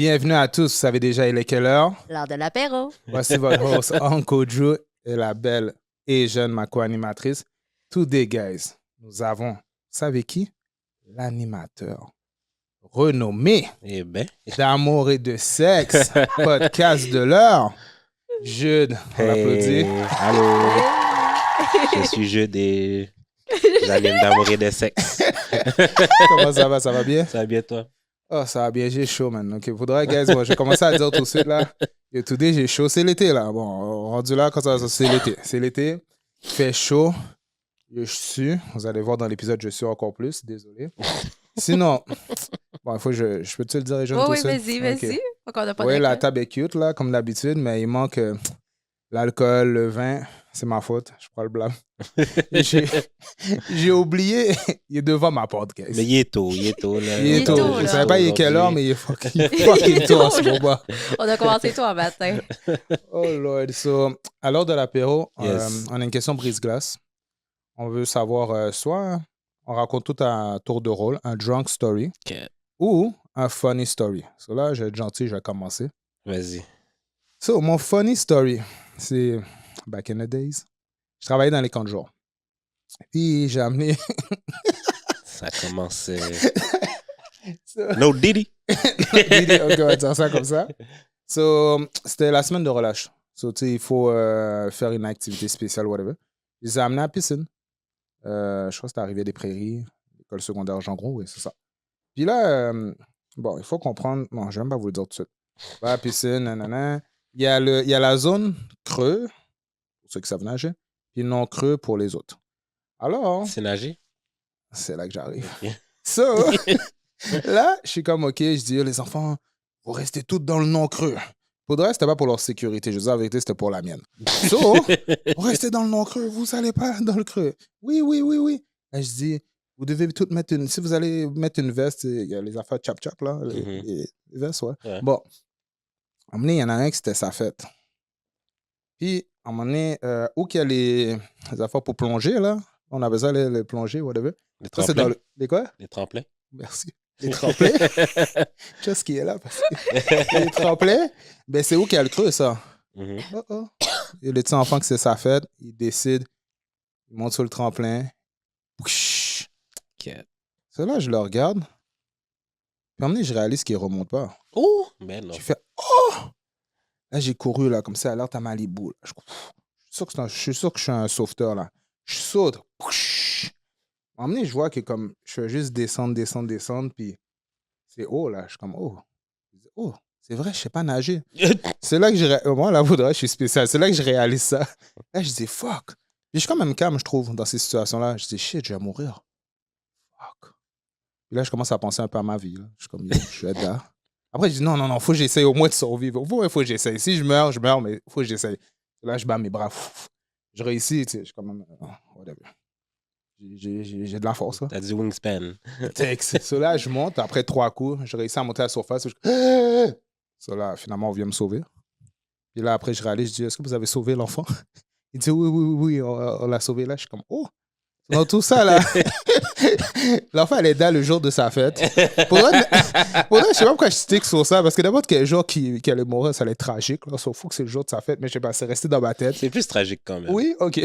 Bienvenue à tous. Vous savez déjà, il est quelle heure? L'heure de l'apéro. Voici votre host, Uncle Drew, et la belle et jeune ma co-animatrice. Today, guys, nous avons, vous savez qui? L'animateur renommé d'amour et de sexe, podcast de l'heure, Jude. On l'applaudit. Allô. Je suis Jude et j'anime d'amour et de sexe. Comment ça va? Ça va bien? Ça va bien, toi? Oh, ça va bien, j'ai chaud, man. OK, faudrait, guys, moi, je commence à dire tout de suite, là. Et today, j'ai chaud. C'est l'été, là. Bon, rendu là, quand ça, c'est l'été. C'est l'été. Il fait chaud. Je suis. Vous allez voir dans l'épisode, je suis encore plus. Désolé. Sinon, bon, il faut que je peux te le dire, Jeanne, tout Oui, seul? vas-y. Encore n'a pas Oui, de la table est cute, là, comme d'habitude, mais il manque l'alcool, le vin. C'est ma faute. Je prends le blâme. J'ai oublié. Il est devant ma porte, guys. Mais il est tôt, là. Il est tôt. Je ne savais pas il est quelle heure, mais il est fucking tôt en ce moment. On a commencé tôt un matin. Oh Lord. So, à l'heure de l'apéro, Yes. on a une question brise-glace. On veut savoir, soit on raconte tout à tour de rôle, un drunk story, Okay. ou un funny story. So là, je vais être gentil, je vais commencer. Vas-y. So, mon funny story, c'est back in the days. Je travaillais dans les camps de jour. Puis j'ai amené. Ça commence. So- No Diddy. Didi, ok, on va dire ça comme ça. So, c'était la semaine de relâche. So, tu sais, il faut faire une activité spéciale, whatever. Je les ai amenés à la piscine. Je crois que c'était arrivé des Prairies, l'école secondaire Jean Gros, oui, c'est ça. Puis là, bon, il faut comprendre. Non, je vais même pas vous le dire tout de suite. On va à la piscine, nanana. Il y a la zone creux, pour ceux qui savent nager, puis non creux pour les autres. Alors, C'est nager? c'est là que j'arrive. Ok. So, là, je suis comme, OK, je dis, les enfants, vous restez tous dans le non creux. Pour le reste, c'était pas pour leur sécurité. Je dis la vérité, c'était pour la mienne. So, vous restez dans le non creux, vous allez pas dans le creux. Oui. Là, je dis, vous devez toutes mettre une. Si vous allez mettre une veste, il y a les affaires chap-chap, là. Les vestes, ouais. Ouais. Bon. À un moment donné, il y en a un qui c'était sa fête. Puis, à un moment donné, où qu'il y a les affaires pour plonger, là. On a besoin de les plonger, whatever. Les Ça, c'est dans tremplins? le. Les quoi? Les tremplins? Merci. Les tremplins. Qu'est-ce qui est là? Parce que les tremplins, ben c'est où qu'il y a le creux, ça? Mhm. Oh. Et le petit enfant que c'est sa fête, il décide, il monte sur le tremplin. Pouch. Ok. C'est là, je le regarde. Puis à un moment donné, je réalise qu'il ne remonte pas. Oh! Ben non. J'ai fait oh! Là, j'ai couru, là, comme ça, alerte à Malibu. Là. Je suis sûr que je suis un sauveteur, là. Je saute. Pouch. À un moment donné, je vois que comme je fais juste descendre, puis c'est haut, là. Je suis comme, oh. Je dis, oh, c'est vrai, je sais pas nager. C'est là que moi, là, Vaudreuil, je suis spécial. C'est là que je réalise ça. Là, je dis, fuck. Puis je suis quand même calme, je trouve, dans ces situations-là. Je dis, shit, je vais mourir. Fuck. Puis là, je commence à penser un peu à ma vie. Là. Je suis comme, yo, je vais être là. Après, je dis, non, faut que j'essaye au moins de survivre. Faut que j'essaye. Si je meurs, mais faut que j'essaye. Là, je bats mes bras. Je réussis, tu sais, je suis quand même, whatever. J'ai de la force, là. T'as dit wingspan. Texte. So là, je monte. Après 3 coups, je réussis à monter à la surface. So là, finalement, on vient me sauver. Puis là, après, je réalise, je dis, est-ce que vous avez sauvé l'enfant? Il dit, oui, on l'a sauvé. Là, je suis comme, oh! Dans tout ça, là, l'enfant, elle est là le jour de sa fête. Pour vrai, je sais pas pourquoi je stick sur ça, parce que n'importe quel jour qui allait mourir, ça allait être tragique. Là. Sauf que c'est le jour de sa fête, mais je sais pas, c'est resté dans ma tête. C'est plus tragique quand même. Oui, OK.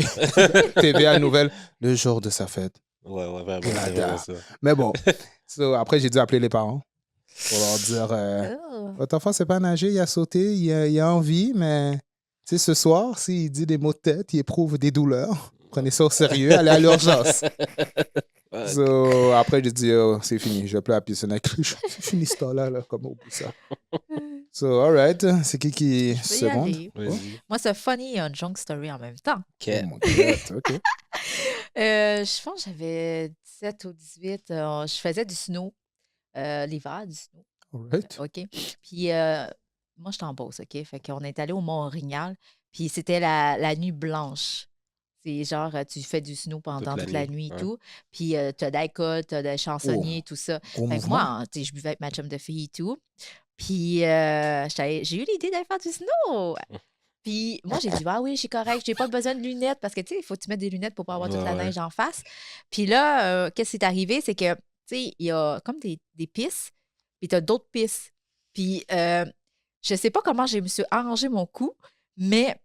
TVA nouvelle, le jour de sa fête. Ouais, vraiment. Nada. C'est vraiment ça. Mais bon, so, après, j'ai dû appeler les parents pour leur dire Oh. votre enfant sait pas nager, il a sauté, il a envie, mais tu sais, ce soir, s'il dit des mots de tête, il éprouve des douleurs. Prenez ça au sérieux, allez à l'urgence. Ouais. So, après, j'ai dit oh, c'est fini, je vais plus à la piscine avec lui. C'est fini ce temps-là, là, comme au bout ça. So, alright, c'est qui Je peux y seconde? aller. Vas-y. Moi, c'est funny et un junk story en même temps. Ok. Oh mon Dieu, OK. Je pense que j'avais 17 ou 18. Je faisais du snow. L'hiver, du snow. Alright. OK. Puis, moi, j'étais en Beauce, OK? Fait qu'on est allé au Mont-Orignal. Puis, c'était la nuit blanche. C'est genre, tu fais du snow pendant toute la nuit et ouais. tout. Puis, t'as d'alcool, t'as des chansonniers, tout ça. Gros Fait que mouvement. moi, tu sais, je buvais avec ma chum de fille et tout. Puis, j'ai eu l'idée d'aller faire du snow. Puis, moi, j'ai dit, ah oui, je suis correct, j'ai pas besoin de lunettes parce que, tu sais, il faut que tu mettes des lunettes pour pas avoir toute la Ouais. neige en face. Puis là, qu'est-ce qui est arrivé? C'est que, tu sais, il y a comme des pistes, puis t'as d'autres pistes. Puis, je sais pas comment je me suis arrangé mon coup, mais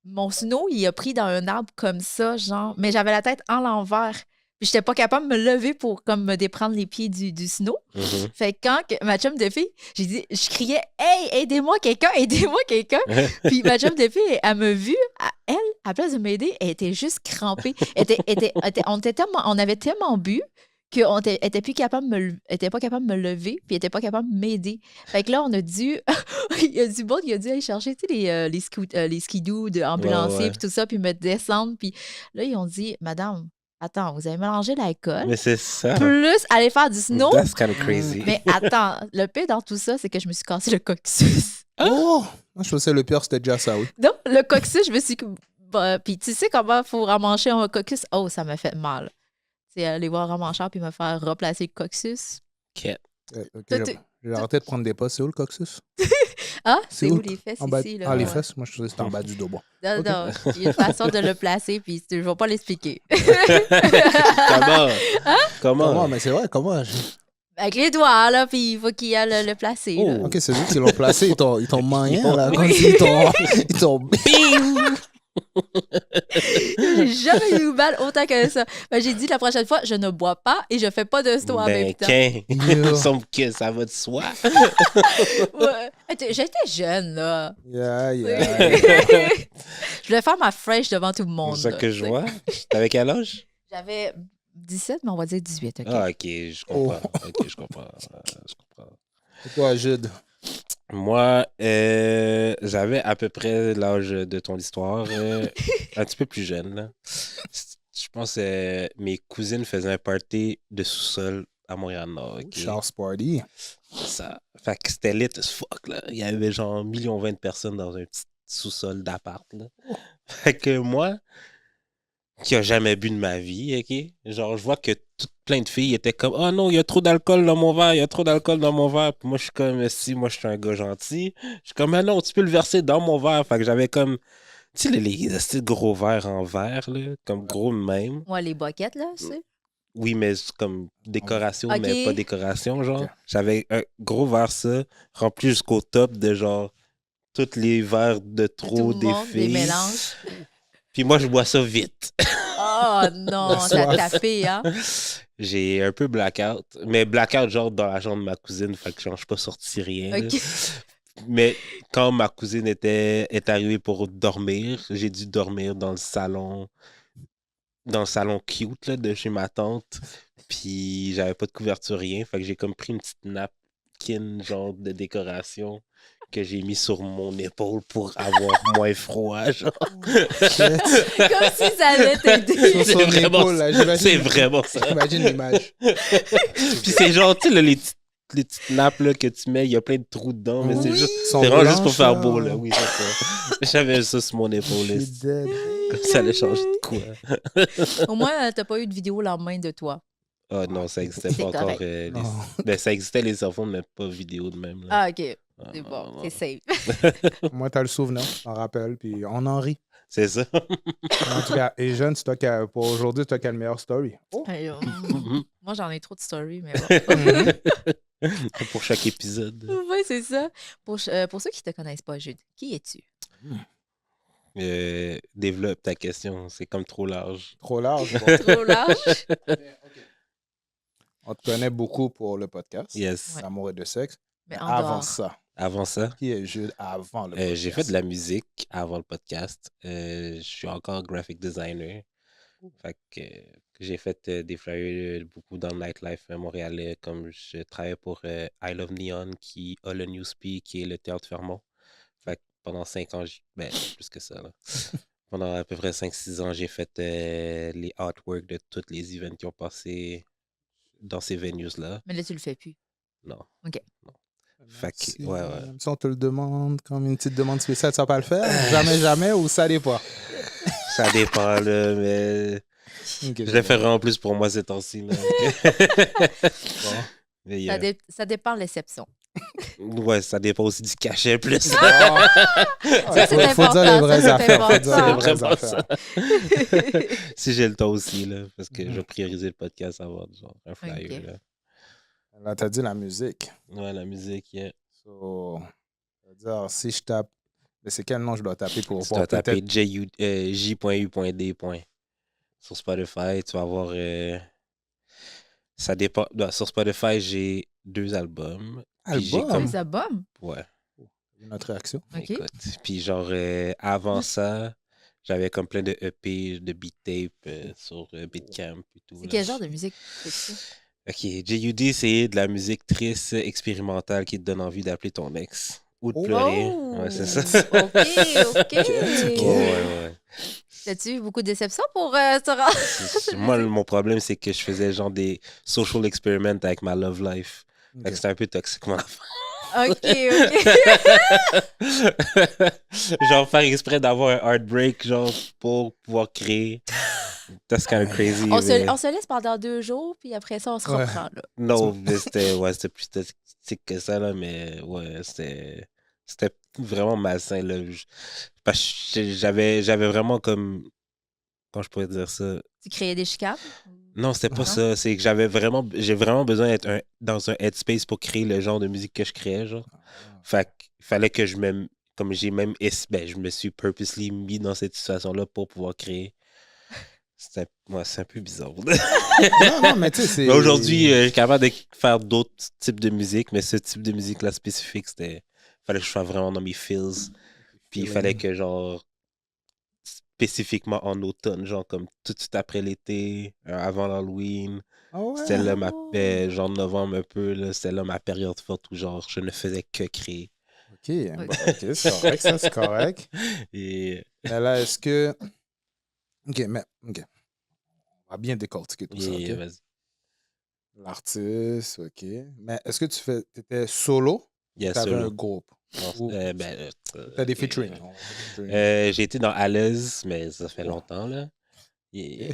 mon snow, il a pris dans un arbre comme ça, genre. Mais j'avais la tête en l'envers. Puis, j'étais pas capable de me lever pour comme me déprendre les pieds du snow. Mhm. Fait que quand ma chum de fille, je criais « Hey, aidez-moi quelqu'un, aidez-moi quelqu'un! » Puis ma chum de fille, elle m'a vu, elle, à la place de m'aider, elle était juste crampée. On avait tellement bu qu'elle était plus capable était pas capable de me lever, puis elle était pas capable de m'aider. Fait que là, on a dû, il y a du monde qui a dû aller chercher, tu sais, les skidoo de ambulanciers, Ouais. puis tout ça, puis me descendre. Puis là, ils ont dit « Madame, attends, vous avez mélangé l'alcool, Mais c'est ça. plus aller faire du snow. » That's kind of crazy. Mais attends, le pire dans tout ça, c'est que je me suis cassé le coccyx. Oh! Moi, je pensais que le pire, c'était déjà ça, oui. Donc, le coccyx, je me suis... Bah, puis tu sais comment il faut ramancher un coccyx? Oh, ça m'a fait mal. C'est aller voir un ramancheur puis me faire replacer le coccyx. Ok. Ok, Toi, j'ai arrêté de prendre des pas. C'est où le coccyx? Ah, C'est c'est où où le- les fesses En bas... ici? Là, Ah, les ouais. fesses? Moi, je pensais que c'était en bas du dos. Bon. Non, Ok. non, il y a une façon de le placer, puis je ne vais pas l'expliquer. Comment? Comment? Comment? Mais c'est vrai, comment? Avec les doigts, là, puis il faut qu'il aille le placer. là. Oh. Ok, c'est juste qu'ils l'ont placé, ils t'ont moyen, là. Comme Oui. s'ils t'ont... J'ai jamais eu mal autant que ça. Ben, j'ai dit la prochaine fois, je ne bois pas et je fais pas de sto en Ben, même temps. il Yo. me semble que ça va de soi. Ouais. J'étais jeune, là. Yeah, Oui. yeah. Je voulais faire ma fresh devant tout le monde. C'est ça là, que tu je sais. vois. T'avais quel âge? J'avais 17, mais on va dire 18, OK? Ah, ok, je comprends. Ok, je comprends. Je comprends. Et toi, Jude? Moi, j'avais à peu près l'âge de ton histoire, un petit peu plus jeune. Là. Je pense que mes cousines faisaient un party de sous-sol à Montréal-Nord. ok? Charles Party. Ça. Fait que c'était lit as fuck. Là. Il y avait genre 1,20 million de personnes dans un petit sous-sol d'appart. Là. Fait que moi, qui a jamais bu de ma vie, ok? Genre, je vois que plein de filles étaient comme « Oh non, il y a trop d'alcool dans mon verre, il y a trop d'alcool dans mon verre. » Puis moi, je suis comme « Si, moi, je suis un gars gentil. » Je suis comme « Ah non, tu peux le verser dans mon verre. » Fait que j'avais comme, tu sais, les petits gros verres en verre, là, comme gros de même. Ouais, les boquettes, là, c'est. Oui, mais c'est comme décoration, Ok. mais pas décoration, genre. Ok. J'avais un gros verre, ça, rempli jusqu'au top de genre tous les verres de trop Tout le des monde, des filles. mélanges. Puis moi, je bois ça vite. Oh non, soif. t'as tapé, hein? J'ai un peu blackout, mais blackout genre dans la chambre de ma cousine, fait que genre, je suis pas sorti rien. là. OK. Mais quand ma cousine est arrivée pour dormir, j'ai dû dormir dans le salon cute là, de chez ma tante. Puis j'avais pas de couverture, rien. Fait que j'ai comme pris une petite napkin genre de décoration que j'ai mis sur mon épaule pour avoir moins froid. Genre. Comme si ça allait t'aider. Sur son vraiment épaule, là, j'imagine. C'est vraiment ça. J'imagine l'image. Puis c'est genre, tu sais, là, les petites nappes là, que tu mets, il y a plein de trous dedans, mais c'est Oui. juste. Sont C'est vraiment juste pour blanches, faire là. beau, là. Oui, c'est ça. J'avais ça sur mon épaule. Je là. suis dead. Comme ça allait changer de quoi. Au moins, t'as pas eu de vidéo le lendemain de toi. Ah non, ça existait C'est pas encore. correct. Non. Ben, ça existait les iPhones, mais pas vidéo de même. Là. Ah, OK. Ah, C'est non, bon, non, c'est non. safe. Moi, t'as le souvenir, on rappelle, puis on en rit. C'est ça. En tout cas, et jeune, c'est toi pour aujourd'hui, c'est toi qui as le meilleur story. Oh. Hey, moi, j'en ai trop de stories, mais bon. Mhm. Pour chaque épisode. Oui, c'est ça. Pour ceux qui ne te connaissent pas, Jude, qui es-tu? Développe ta question, c'est comme trop large. Trop large. Bon. Trop large? On te connaît beaucoup pour le podcast, Yes. Ouais. Amour et de sexe. Mais en Avant dehors. ça, Avant ça, qui est Jude avant le podcast? j'ai fait de la musique avant le podcast. Je suis encore graphic designer. Fait que j'ai fait des flyers beaucoup dans le nightlife montréalais, comme je travaille pour I Love Neon, qui a le Newspeak, qui est le théâtre Fermont. Fait que pendant 5 ans, ben plus que ça, là. Pendant à peu près 5-6 ans, j'ai fait les artworks de tous les events qui ont passé dans ces venues-là. Mais là, tu le fais plus. Non. OK. Non. Fait que, Si, ouais. même si on te le demande comme une petite demande spéciale, tu vas pas le faire? Jamais, jamais, ou ça dépend? Ça dépend, là, mais Ok, je le fais vraiment plus pour moi ces temps-ci. Là. Bon. Mais, Ça dépend de l'exception. ouais, ça dépend aussi du cachet plus. Ça, c'est faut dire important, les vraies ça, c'est affaires. Faut dire les important. vraies Vraiment affaires. Si j'ai le temps aussi, là, parce que je Mhm. vais prioriser le podcast avant genre, un flyer. Ok. Là. Là, t'as dit la musique. Ouais, la musique, yeah. So, ça veut dire, si je tape, mais c'est quel nom je dois taper pour Tu voir dois taper peut-être. j.u.d. Sur Spotify, tu vas avoir. Ça dépend. Sur Spotify, j'ai 2 albums. Puis j'ai comme. Deux albums. Ouais, Notre réaction. OK. écoute. Puis genre, avant ça, j'avais comme plein de EP, de beat tape sur Beatcamp et tout. C'est là. quel genre de musique que tu fais? Ok, JUD, c'est de la musique triste, expérimentale qui te donne envie d'appeler ton ex. Ou de Oh. pleurer. Ouais, c'est ça. OK. Ouais, ouais. T'as-tu eu beaucoup de déceptions pour te rendre? Moi, mon problème, c'est que je faisais genre des social experiments avec ma love life. Fait que c'était un peu toxique, mon affaire. OK. Genre faire exprès d'avoir un heartbreak, genre pour pouvoir créer. That's kind of crazy. On mais- se laisse pendant 2 jours, puis après ça, on se Ouais. reprend. Là. Non, mais c'était plus toxique que ça, là, mais ouais, c'était vraiment malsain, là. Parce que j'avais vraiment comme. Comment je pourrais dire ça? Tu créais des chicanes? Non, c'était pas Non? ça. C'est que j'ai vraiment besoin d'être dans un headspace pour créer le genre de musique que je créais, genre. Fait qu'il fallait que je me. Comme j'ai même. Je me suis purposely mis dans cette situation-là pour pouvoir créer. C'est un peu bizarre. Non, mais tu sais, c'est. Mais aujourd'hui, je suis capable de faire d'autres types de musique, mais ce type de musique-là spécifique, fallait que je sois vraiment dans mes feels. Puis il fallait que, genre, spécifiquement en automne, genre, comme tout de suite après l'été, avant l'Halloween. Ah ouais. C'était là Oh. genre novembre un peu, là, c'était là ma période forte où, genre, je ne faisais que créer. OK, bon, OK, c'est correct, ça, c'est correct. Et, Mais là, est-ce que. OK, mais. OK. On va bien décortiquer tout ça, OK? vas-y. L'artiste, OK. Mais est-ce que tu étais solo? Yes, Tu avais solo. un groupe? Non, Ou t'as des featuring? j'ai été dans À l'aise, mais ça fait longtemps, là. Tu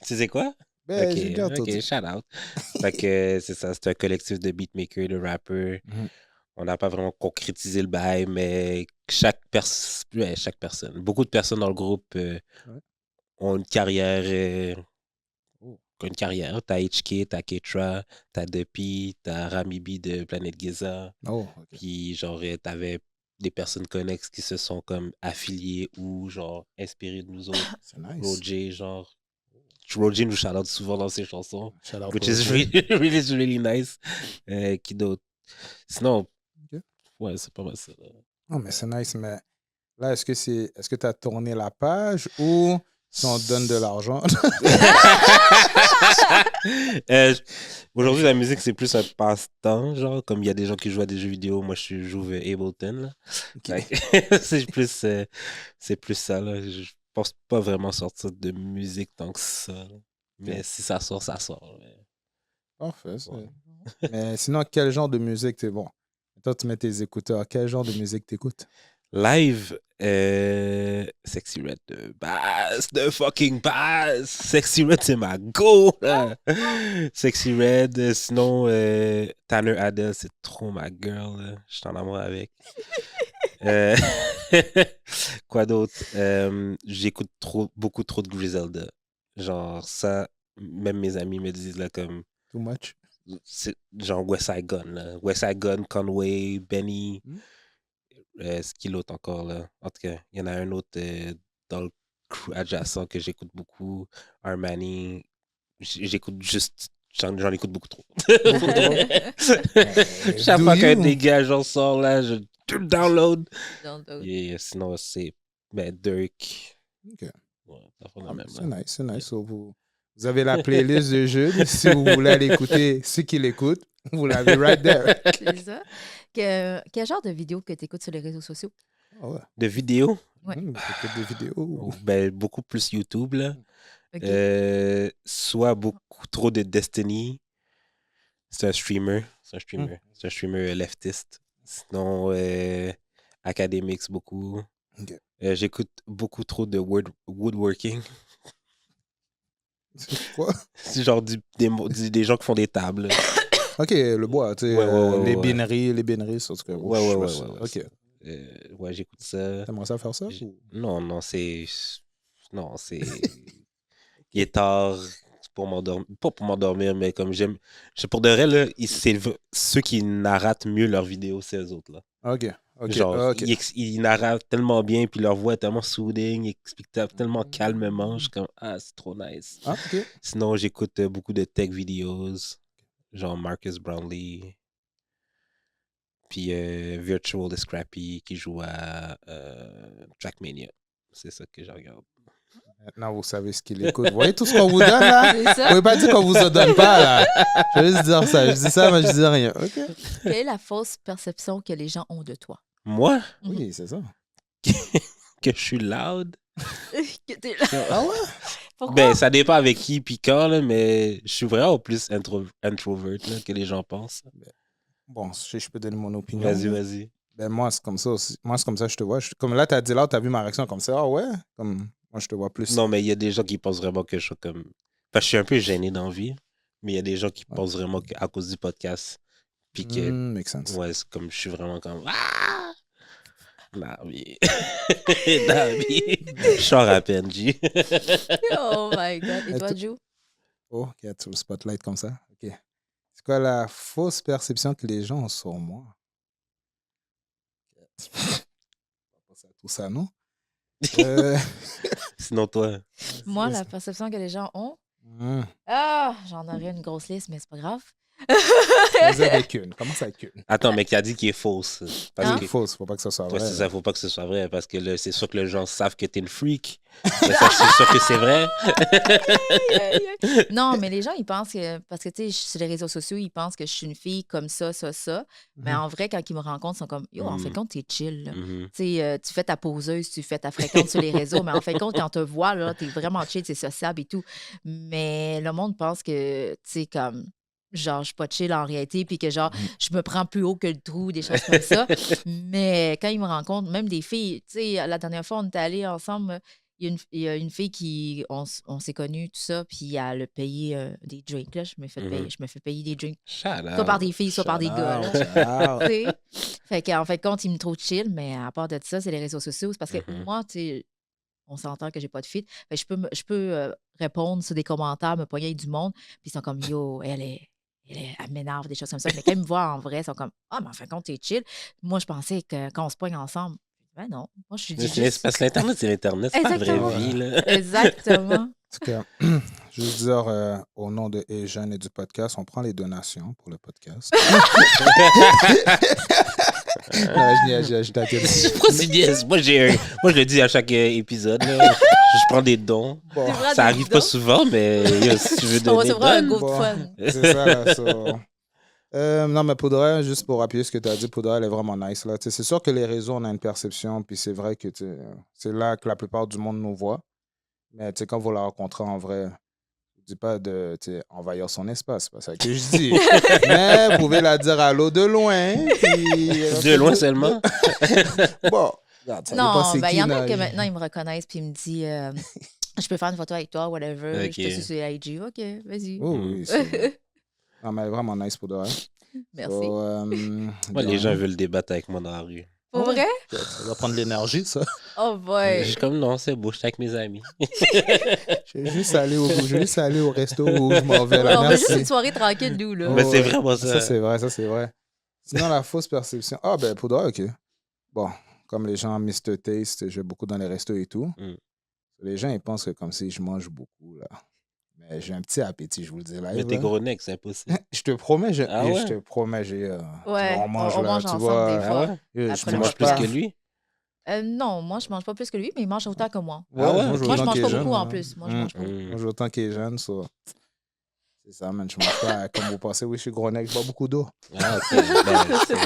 sais quoi? Ben, j'ai déjà Ok, entendu. shout out. Fait que c'est ça, c'est un collectif de beatmakers, de rappers. Mhm. On n'a pas vraiment concrétisé le bail, mais chaque personne, beaucoup de personnes dans le groupe ont une carrière. Une carrière. T'as HK, t'as Ketra, t'as Depi, t'as Rami B de Planète Giza. Oh, OK. Puis, genre, t'avais des personnes connexes qui se sont comme affiliées ou, genre, inspirées de nous autres. C'est nice. Roger, genre. Roger nous shout out souvent dans ses chansons. Shout out Which is Roger. really nice. Qui d'autre? Sinon, Ok. ouais, c'est pas mal ça. Là. Non, mais c'est nice, mais là, est-ce que tu as tourné la page ou si on te donne de l'argent? Aujourd'hui, la musique, c'est plus un passe-temps, genre, comme il y a des gens qui jouent à des jeux vidéo, moi, je joue Ableton, là. Ok. Fait que c'est plus ça, là. Je pense pas vraiment sortir de musique tant que ça, là. Mais si ça sort, ça sort. Mais... Parfait. c'est- Ouais. Mais sinon, quel genre de musique t'es bon? Toi, tu mets tes écouteurs. Quel genre de musique t'écoutes? Live, Sexy Red de fucking bass. Sexy Red, c'est ma go, là. Sexy Red, sinon, Tanner Adele, c'est trop ma girl, là. Je suis en amour avec. Euh, Quoi d'autre? J'écoute beaucoup trop de Griselda. Genre, ça, même mes amis me disent, là, comme, Too much? c'est genre West Side Gun, là. West Side Gun, Conway, Benny. Ce qui l'autre encore, là. En tout cas, il y en a un autre dans le crew adjacent que j'écoute beaucoup. Armani. J'écoute juste... J'en écoute beaucoup trop. Beaucoup trop? Chaque Do fois qu'un you? des gars, j'en sors, là, je download. Download. Et sinon, c'est... Ben, Dirk. OK. Ouais, ça fait la Ah, même, c'est là. nice, c'est nice. So, vous avez la playlist de jeux. Si vous voulez aller écouter ceux qui l'écoutent, vous l'avez right there. C'est ça. Quel genre de vidéo que tu écoutes sur les réseaux sociaux? Ah ouais. De vidéos, Ouais. T'écoutes des vidéos. ben, beaucoup plus YouTube, là. OK. Soit beaucoup trop de Destiny. C'est un streamer. C'est un streamer leftiste. Sinon, Academics, beaucoup. Ok. J'écoute beaucoup trop de woodworking. C'est quoi? C'est genre des gens qui font des tables. OK, le bois, tu sais, Ouais, les ouais. bineries, ça, en tout cas. Ouais, je ouais, sais ouais, pas ça. ouais, OK. Ouais, j'écoute ça. T'aimerais ça faire ça? Non, c'est... Non, c'est... Guitare, pour m'endormir. Pas pour m'endormir, mais comme j'aime. Pour de vrai, là, ceux qui narratent mieux leurs vidéos, c'est eux autres, là. OK. Genre, OK. ils narratent tellement bien, puis leur voix est tellement soothing, ils expliquent tellement calmement. Je suis comme, ah, c'est trop nice. Ah, OK. Sinon, j'écoute beaucoup de tech videos, genre Marcus Brownlee, puis Virtual de Scrappy qui joue à Trackmania. C'est ça que je regarde. Maintenant, vous savez ce qu'il écoute. Vous voyez tout ce qu'on vous donne, là? C'est Vous ça. pouvez pas dire qu'on vous en donne pas, là. Je vais juste dire ça. Je dis ça, mais je dis rien. OK. Quelle est la fausse perception que les gens ont de toi? Moi, Oui, c'est ça. que je suis loud. Que t'es là. Ah ouais? Pourquoi? Ben, ça dépend avec qui puis quand, là, mais je suis vraiment plus introvert là, que les gens pensent. Bon, je peux donner mon opinion. Vas-y. Ben, moi, c'est comme ça aussi. Moi, c'est comme ça que je te vois. Comme là, t'as dit là, t'as vu ma réaction comme ça. Ah ouais? Comme moi, je te vois plus. Non, mais il y a des gens qui pensent vraiment que je suis comme... Enfin, je suis un peu gêné dans la vie, mais il y a des gens qui pensent vraiment qu'à cause du podcast, puis que... Make sense. Ouais, c'est comme je suis vraiment comme... Ah! Narbi. Narbi. Je sors à peine, G. Oh my God. Et toi, Joe? Oh, il y a tout le spotlight comme ça. OK. C'est quoi la fausse perception que les gens ont sur moi? Pas penser à tout ça, non? Sinon, toi... Moi, la perception que les gens ont... Hmm. Ah, j'en aurais une grosse liste, mais c'est pas grave. Vas-y avec une. Commence avec une. Attends, mais qui a dit qu'il est fausse? Parce Hein? que... C'est faux, faut pas que ça soit Ouais, vrai. c'est ça, faut pas que ce soit vrai, parce que là, c'est sûr que les gens savent que t'es une freak. Mais ça, c'est sûr que c'est vrai. Non, mais les gens, ils pensent que... Parce que, tu sais, sur les réseaux sociaux, ils pensent que je suis une fille comme ça. Mais en vrai, quand ils me rencontrent, ils sont comme, yo, en fin de compte, t'es chill, là. Mhm. Tu sais, tu fais ta poseuse, tu fais ta fréquence sur les réseaux, mais en fin de compte, quand on te voit, là, t'es vraiment chill, t'es sociable et tout. Mais le monde pense que, tu sais, comme, genre, je suis pas chill en réalité, puis que, genre, je me prends plus haut que le trou, des choses comme ça. Mais quand ils me rencontrent, même des filles, tu sais, la dernière fois, on était allés ensemble, il y a une fille qui, on s'est connus, tout ça, puis elle a payé des drinks, là. Je me fais payer des drinks, Shout soit par out. des filles, soit par des gars, là. Shout out. Tu sais. Fait qu'en fait, compte, il me trouve chill, mais à part de ça, c'est les réseaux sociaux. C'est parce que Mhm. moi, tu sais, on s'entend que j'ai pas de fit. Fait que je peux répondre sur des commentaires, me pogner avec du monde, puis ils sont comme, yo, elle m'énerve, des choses comme ça. Mais quand ils me voient en vrai, ils sont comme, ah, mais en fin de compte, t'es chill. Moi, je pensais que quand on se pogne ensemble, ben non. Moi, je dis C'est juste... parce que l'Internet, c'est l'Internet, c'est pas la vraie Exactement. vie, là. Exactement. En tout cas, je veux dire, au nom de Eugène et du podcast, on prend les donations pour le podcast. Non, je t'inquiète. Pourquoi c'est niaise? Moi, moi, je le dis à chaque épisode, là. Je prends des dons. Bon, C'est vrai, Ça des arrive pas dons. souvent, mais yo, si tu veux On va donner, se voir un donne. go bon, de fun. c'est ça, là. Non, mais pour de vrai, juste pour appuyer ce que tu as dit, pour de vrai, elle est vraiment nice. Là. Tu sais, c'est sûr que les réseaux, on a une perception, puis c'est vrai que tu sais, c'est là que la plupart du monde nous voit. Mais tu sais, quand vous la rencontrez en vrai, je dis pas de tu sais, envahir son espace, c'est pas ça que je dis. Mais vous pouvez la dire à l'eau de loin. Puis, De loin seulement. Bon, regarde, ça dépend Non, c'est ben, il qui, y en a là. que maintenant, ils me reconnaissent puis ils me disent je peux faire une photo avec toi, whatever. Ok. Je te suis sur IG. OK, vas-y. Oh, oui, c'est... Non, mais vraiment nice pour de vrai. Merci. So, Moi, les gens veulent débattre avec moi dans la rue. Pour vrai? Ça va prendre de l'énergie, ça. Oh Je boy. suis comme, non, c'est beau, je suis avec mes amis. Je vais juste aller au resto où je m'en vais. Ouais, Là. on veut Merci. juste une soirée tranquille, nous, là. Mais c'est ouais. vraiment ça. Ça, c'est vrai, ça, c'est vrai. Sinon, la fausse perception. Ah, ben, pour de vrai, OK. Bon, comme les gens Mr. Taste, je vais beaucoup dans les restos et tout. Mm. Les gens, ils pensent que comme si je mange beaucoup, là. Mais j'ai un petit appétit, je vous le dis là. Mais t'es gros nec, c'est impossible. Je te promets, Ah ouais? je te promets, Ouais, on mange, on là, mange tu ensemble vois. des fois. Ah ouais? Je Après Tu le manges plus repas. que lui? Non, moi, je mange pas plus que lui, mais il mange autant que moi. Ouais, Ah ouais? je mange Moi, je autant mange qu'il pas est jeune, beaucoup en hein. plus. Moi, je mange pas beaucoup. Je mange autant qu'il est jeune, ça. C'est ça, man. Je mange pas comme vous pensez. Oui, je suis gros nec, je bois beaucoup d'eau. Ah, ok.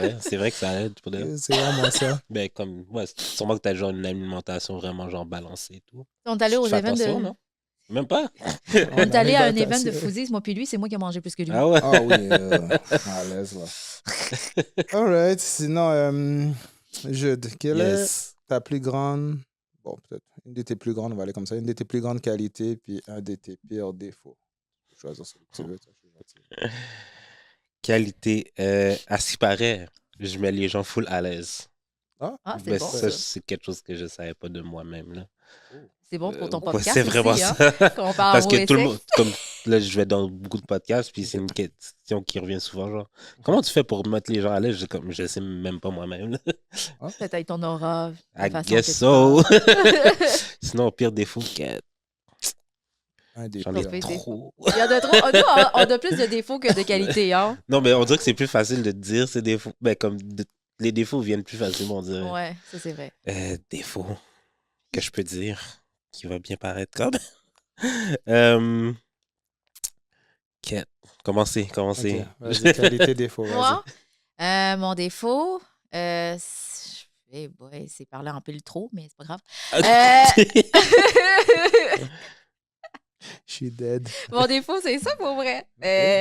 Ben, c'est vrai que ça aide pour de... C'est vraiment ça. Ben, comme, ouais, sûrement que t'as genre une alimentation vraiment genre balancée et tout. On est allé aux Tu fais événements attention, de... non? Même pas? On est allé à un Alimentation. événement de Fouzies, moi puis lui, c'est moi qui ai mangé plus que lui. Ah ouais? Ah oui, à l'aise, là. All right. Sinon, Jude, quelle Yes. est ta plus grande... Bon, peut-être une de tes plus grandes, on va aller comme ça. Une de tes plus grandes qualités, puis un de tes pires défauts. Tu peux choisir ce que tu veux. toi, je suis gentil. Qualité, à ce qui paraît, je mets les gens full à l'aise. Ah, c'est Ben, bon, ça, ça. c'est quelque chose que je savais pas de moi-même, là. C'est bon pour ton Ouais, podcast c'est vraiment aussi, ça. hein, qu'on parle Parce en que tout le OSC. monde, comme là, je vais dans beaucoup de podcasts, puis c'est une question qui revient souvent, genre, comment tu fais pour mettre les gens à l'aise? Je sais même pas moi-même, là. Peut-être avec ton aura, la I façon guess que tu so. parles. Sinon, au pire défaut, que Un des j'en ai pires. trop. Il y en a trop. Nous, on a plus de défauts que de qualités, hein? Non, mais on dirait que c'est plus facile de dire ces défauts. Ben, les défauts viennent plus facilement, on dirait. Ouais, ça c'est vrai. Défaut que je peux dire, qui va bien paraître comme. euh... Quête. Commencez. Ok, vas-y, qualité, défaut, vas-y. Moi, mon défaut, boy, c'est parler en pile trop, mais c'est pas grave. Je suis dead. Mon défaut, c'est ça pour vrai.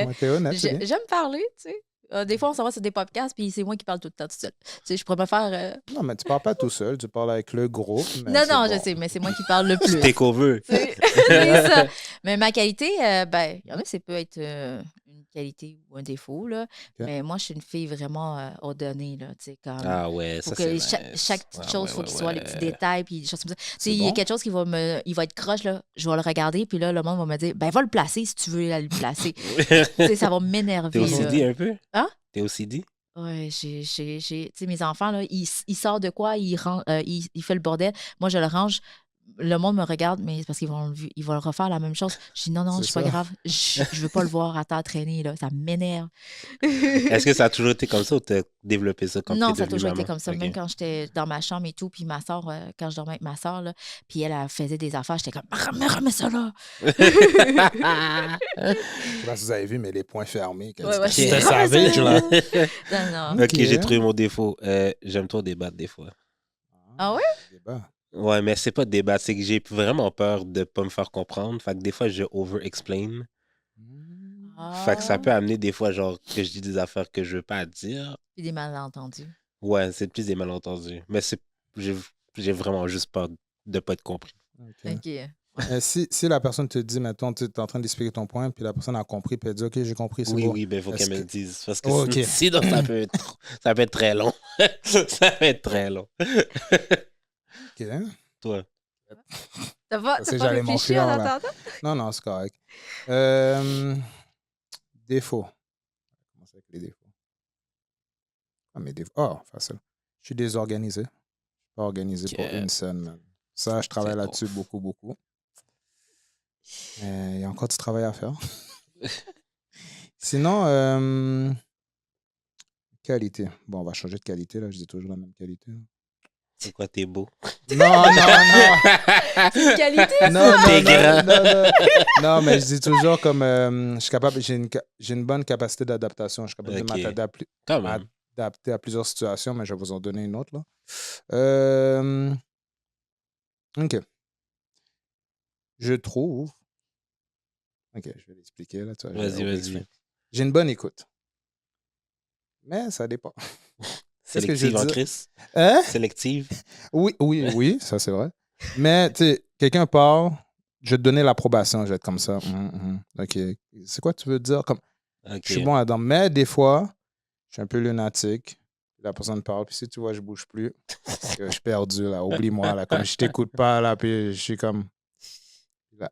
Moi, t'es honnête, c'est bien. J'aime parler, tu sais. Des fois, on s'en va sur des podcasts, puis c'est moi qui parle tout le temps tout seul. Tu sais, je pourrais me faire. Non, mais tu parles pas tout seul, tu parles avec le groupe. Mais Non, c'est non, bon. je sais, mais c'est moi qui parle le plus. Takeover. C'est ça. Mais ma qualité, ben, il y en a, ça peut être une qualité ou un défaut, là. Ok. Mais moi, je suis une fille vraiment ordonnée, là. Tu sais, comme. Ah ouais, Faut ça que c'est chaque petite chose, il faut qu'il soit les petits détails, puis des choses comme ça. Tu sais, il y a bon. quelque chose qui va il va être croche, là. Je vais le regarder, puis là, le monde va me dire, ben, va le placer si tu veux aller le placer. Tu sais, ça va m'énerver. T'es OCD un peu? Hein? T'es OCD? Ouais, tu sais, mes enfants, là, ils sortent de quoi, il fait le bordel. Moi, je le range. Le monde me regarde, mais c'est parce qu'ils vont le refaire la même chose. Je dis non, C'est c'est pas ça. grave. Je veux pas le voir à terre traîner, là. Ça m'énerve. Est-ce que ça a toujours été comme ça ou t'as développé ça quand Non, t'es ça a devenue toujours été maman? comme ça. Ok. Même quand j'étais dans ma chambre et tout, puis ma soeur, quand je dormais avec ma soeur, là, puis elle faisait des affaires, j'étais comme, remets ça là. Je sais pas si vous avez vu, mais les poings fermés. Ouais, ouais, C'était c'est- savage, là. Non, non. Ok, j'ai trouvé mon défaut. J'aime trop débattre des fois. Ah ouais? Débat. Ouais, mais c'est pas débattre, c'est que j'ai vraiment peur de pas me faire comprendre. Fait que des fois, je over-explain. Fait que ça peut amener des fois, genre, que je dis des affaires que je veux pas dire. Puis des malentendus. Ouais, c'est plus des malentendus. Mais j'ai vraiment juste peur de pas être compris. Ok. OK. Si la personne te dit, mettons, tu es en train d'expliquer ton point, puis la personne a compris, puis elle dit, OK, j'ai compris, c'est Oui, bon. oui, ben il faut Est-ce qu'elle me que- le dise. Parce que Oh, ok. sinon, ça peut être très long. Ça peut être très long. OK. Toi. T'as pas Parce que réfléchi j'allais en m'enfuir, là. attendant? Non, non, c'est correct. Défaut. Comment ça avec les défauts? Ah, mes défauts. Oh, facile. Je suis désorganisé. Je suis pas organisé pour Ok. une scène, man. Ça, je travaille C'est là-dessus ouf. beaucoup, beaucoup. Il y a encore du travail à faire. Sinon, qualité. Bon, on va changer de qualité, là. Je dis toujours la même qualité. C'est quoi, t'es beau? Non, non, non! C'est une qualité, ça? Non, non, T'es non, grand. non, non. Non, mais je dis toujours comme je suis capable, j'ai une bonne capacité d'adaptation. Je suis capable Ok. de m'adapter Quand même. à plusieurs situations, mais je vais vous en donner une autre, là. OK. Je trouve. OK, je vais l'expliquer, là. Tu vois, Vas-y, vas-y. J'ai une bonne écoute. Mais ça dépend. Qu'est-ce que je Sélective en veux dire? crise? Hein? Sélective? Oui, oui, oui, ça c'est vrai. Mais, tu sais, quelqu'un parle, je vais te donner l'approbation, je vais être comme ça. OK. C'est quoi tu veux dire? Comme, Ok. je suis bon là-dedans. Mais des fois, je suis un peu lunatique. La personne parle, puis si tu vois, je bouge plus. Parce que je suis perdu, là. Oublie-moi, là. Comme je t'écoute pas, là, puis je suis comme. Là.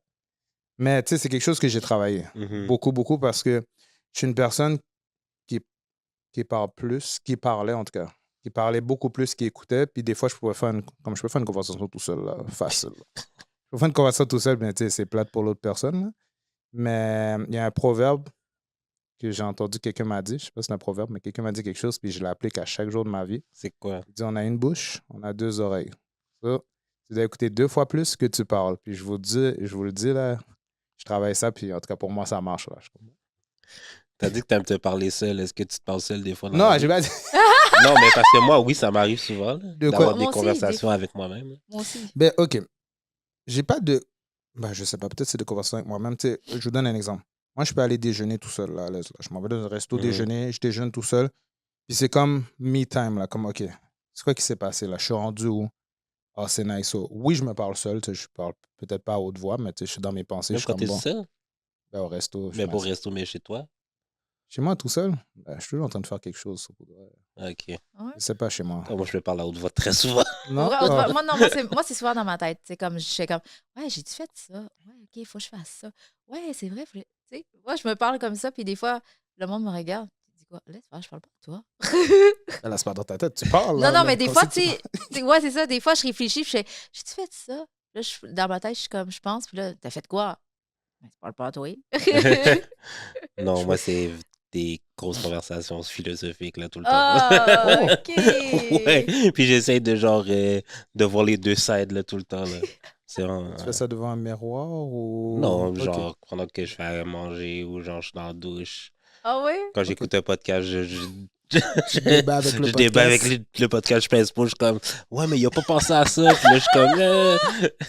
Mais, tu sais, c'est quelque chose que j'ai travaillé. Mhm. Beaucoup, beaucoup, parce que je suis une personne qui parle plus, qui parlait en tout cas, qui parlait beaucoup plus qu'il écoutait. Puis des fois, je peux faire une conversation tout seul, là, facile. Je peux faire une conversation tout seul, mais tu sais, c'est plate pour l'autre personne. Là. Mais il y a un proverbe que j'ai entendu, quelqu'un m'a dit, je sais pas si c'est un proverbe, mais quelqu'un m'a dit quelque chose, puis je l'applique à chaque jour de ma vie. C'est quoi? Il dit, on a une bouche, on a deux oreilles. Ça, tu dois écouter 2 fois plus que tu parles. Puis je vous le dis, là, je travaille ça, puis en tout cas, pour moi, ça marche. Là. T'as dit que t'aimes te parler seul. Est-ce que tu te parles seul des fois? Dans Non, la j'ai vie? pas dit. Non, mais parce que moi, oui, ça m'arrive souvent là, De quoi? d'avoir des Moi aussi, conversations avec moi-même. Moi aussi. Ben, OK. J'ai pas de. Ben, je sais pas, peut-être c'est de conversation avec moi-même. Tu sais, je vous donne un exemple. Moi, je peux aller déjeuner tout seul, là, à l'aise, là. Je m'en vais dans un resto Mhm. déjeuner, je déjeune tout seul. Puis c'est comme me time, là. Comme, OK, c'est quoi qui s'est passé, là? Je suis rendu où? Ah, c'est nice. So, oui, je me parle seul. Tu sais, je parle peut-être pas à haute voix, mais tu sais, je suis dans mes pensées. Même Je suis quand comme t'es bon. seul, Ben, au resto. mais pour resto, mais chez toi. Chez moi, tout seul, ben, je suis toujours en train de faire quelque chose. Ok. Ouais. Je sais pas chez moi. Ah, moi, je me parle à haute voix très souvent. Non? Vrai, Ah. moi, c'est souvent dans ma tête. C'est comme, je suis comme, ouais, j'ai-tu fait ça? Ouais, OK, il faut que je fasse ça. Ouais, c'est vrai. sais, moi, je me parle comme ça, puis des fois, le monde me regarde. Il dit quoi? Laisse faire, je parle pas de toi. Là, c'est pas dans ta tête, tu parles. Non, là, non, là, mais des comme fois, si tu sais, ouais, c'est ça. Des fois, je réfléchis, puis je fais, j'ai-tu fait ça? Là, dans ma tête, je suis comme, je pense, puis là, t'as fait quoi? Ben, tu parles pas à toi. Non, moi, Chouette. c'est des grosses conversations philosophiques, là, tout le temps. Ah, Oh! OK. Ouais, puis j'essaie de genre de voir les deux sides, là, tout le temps, là. C'est vraiment... Tu fais ça devant un miroir ou. Non, Ok. genre, pendant que je fais à manger ou genre, je suis dans la douche. Ah ouais? Quand Ok. j'écoute un podcast, Tu débats avec le je débat avec podcast. le podcast, je pèse pas, je suis comme, ouais, mais il a pas pensé à ça. Puis là, je suis comme,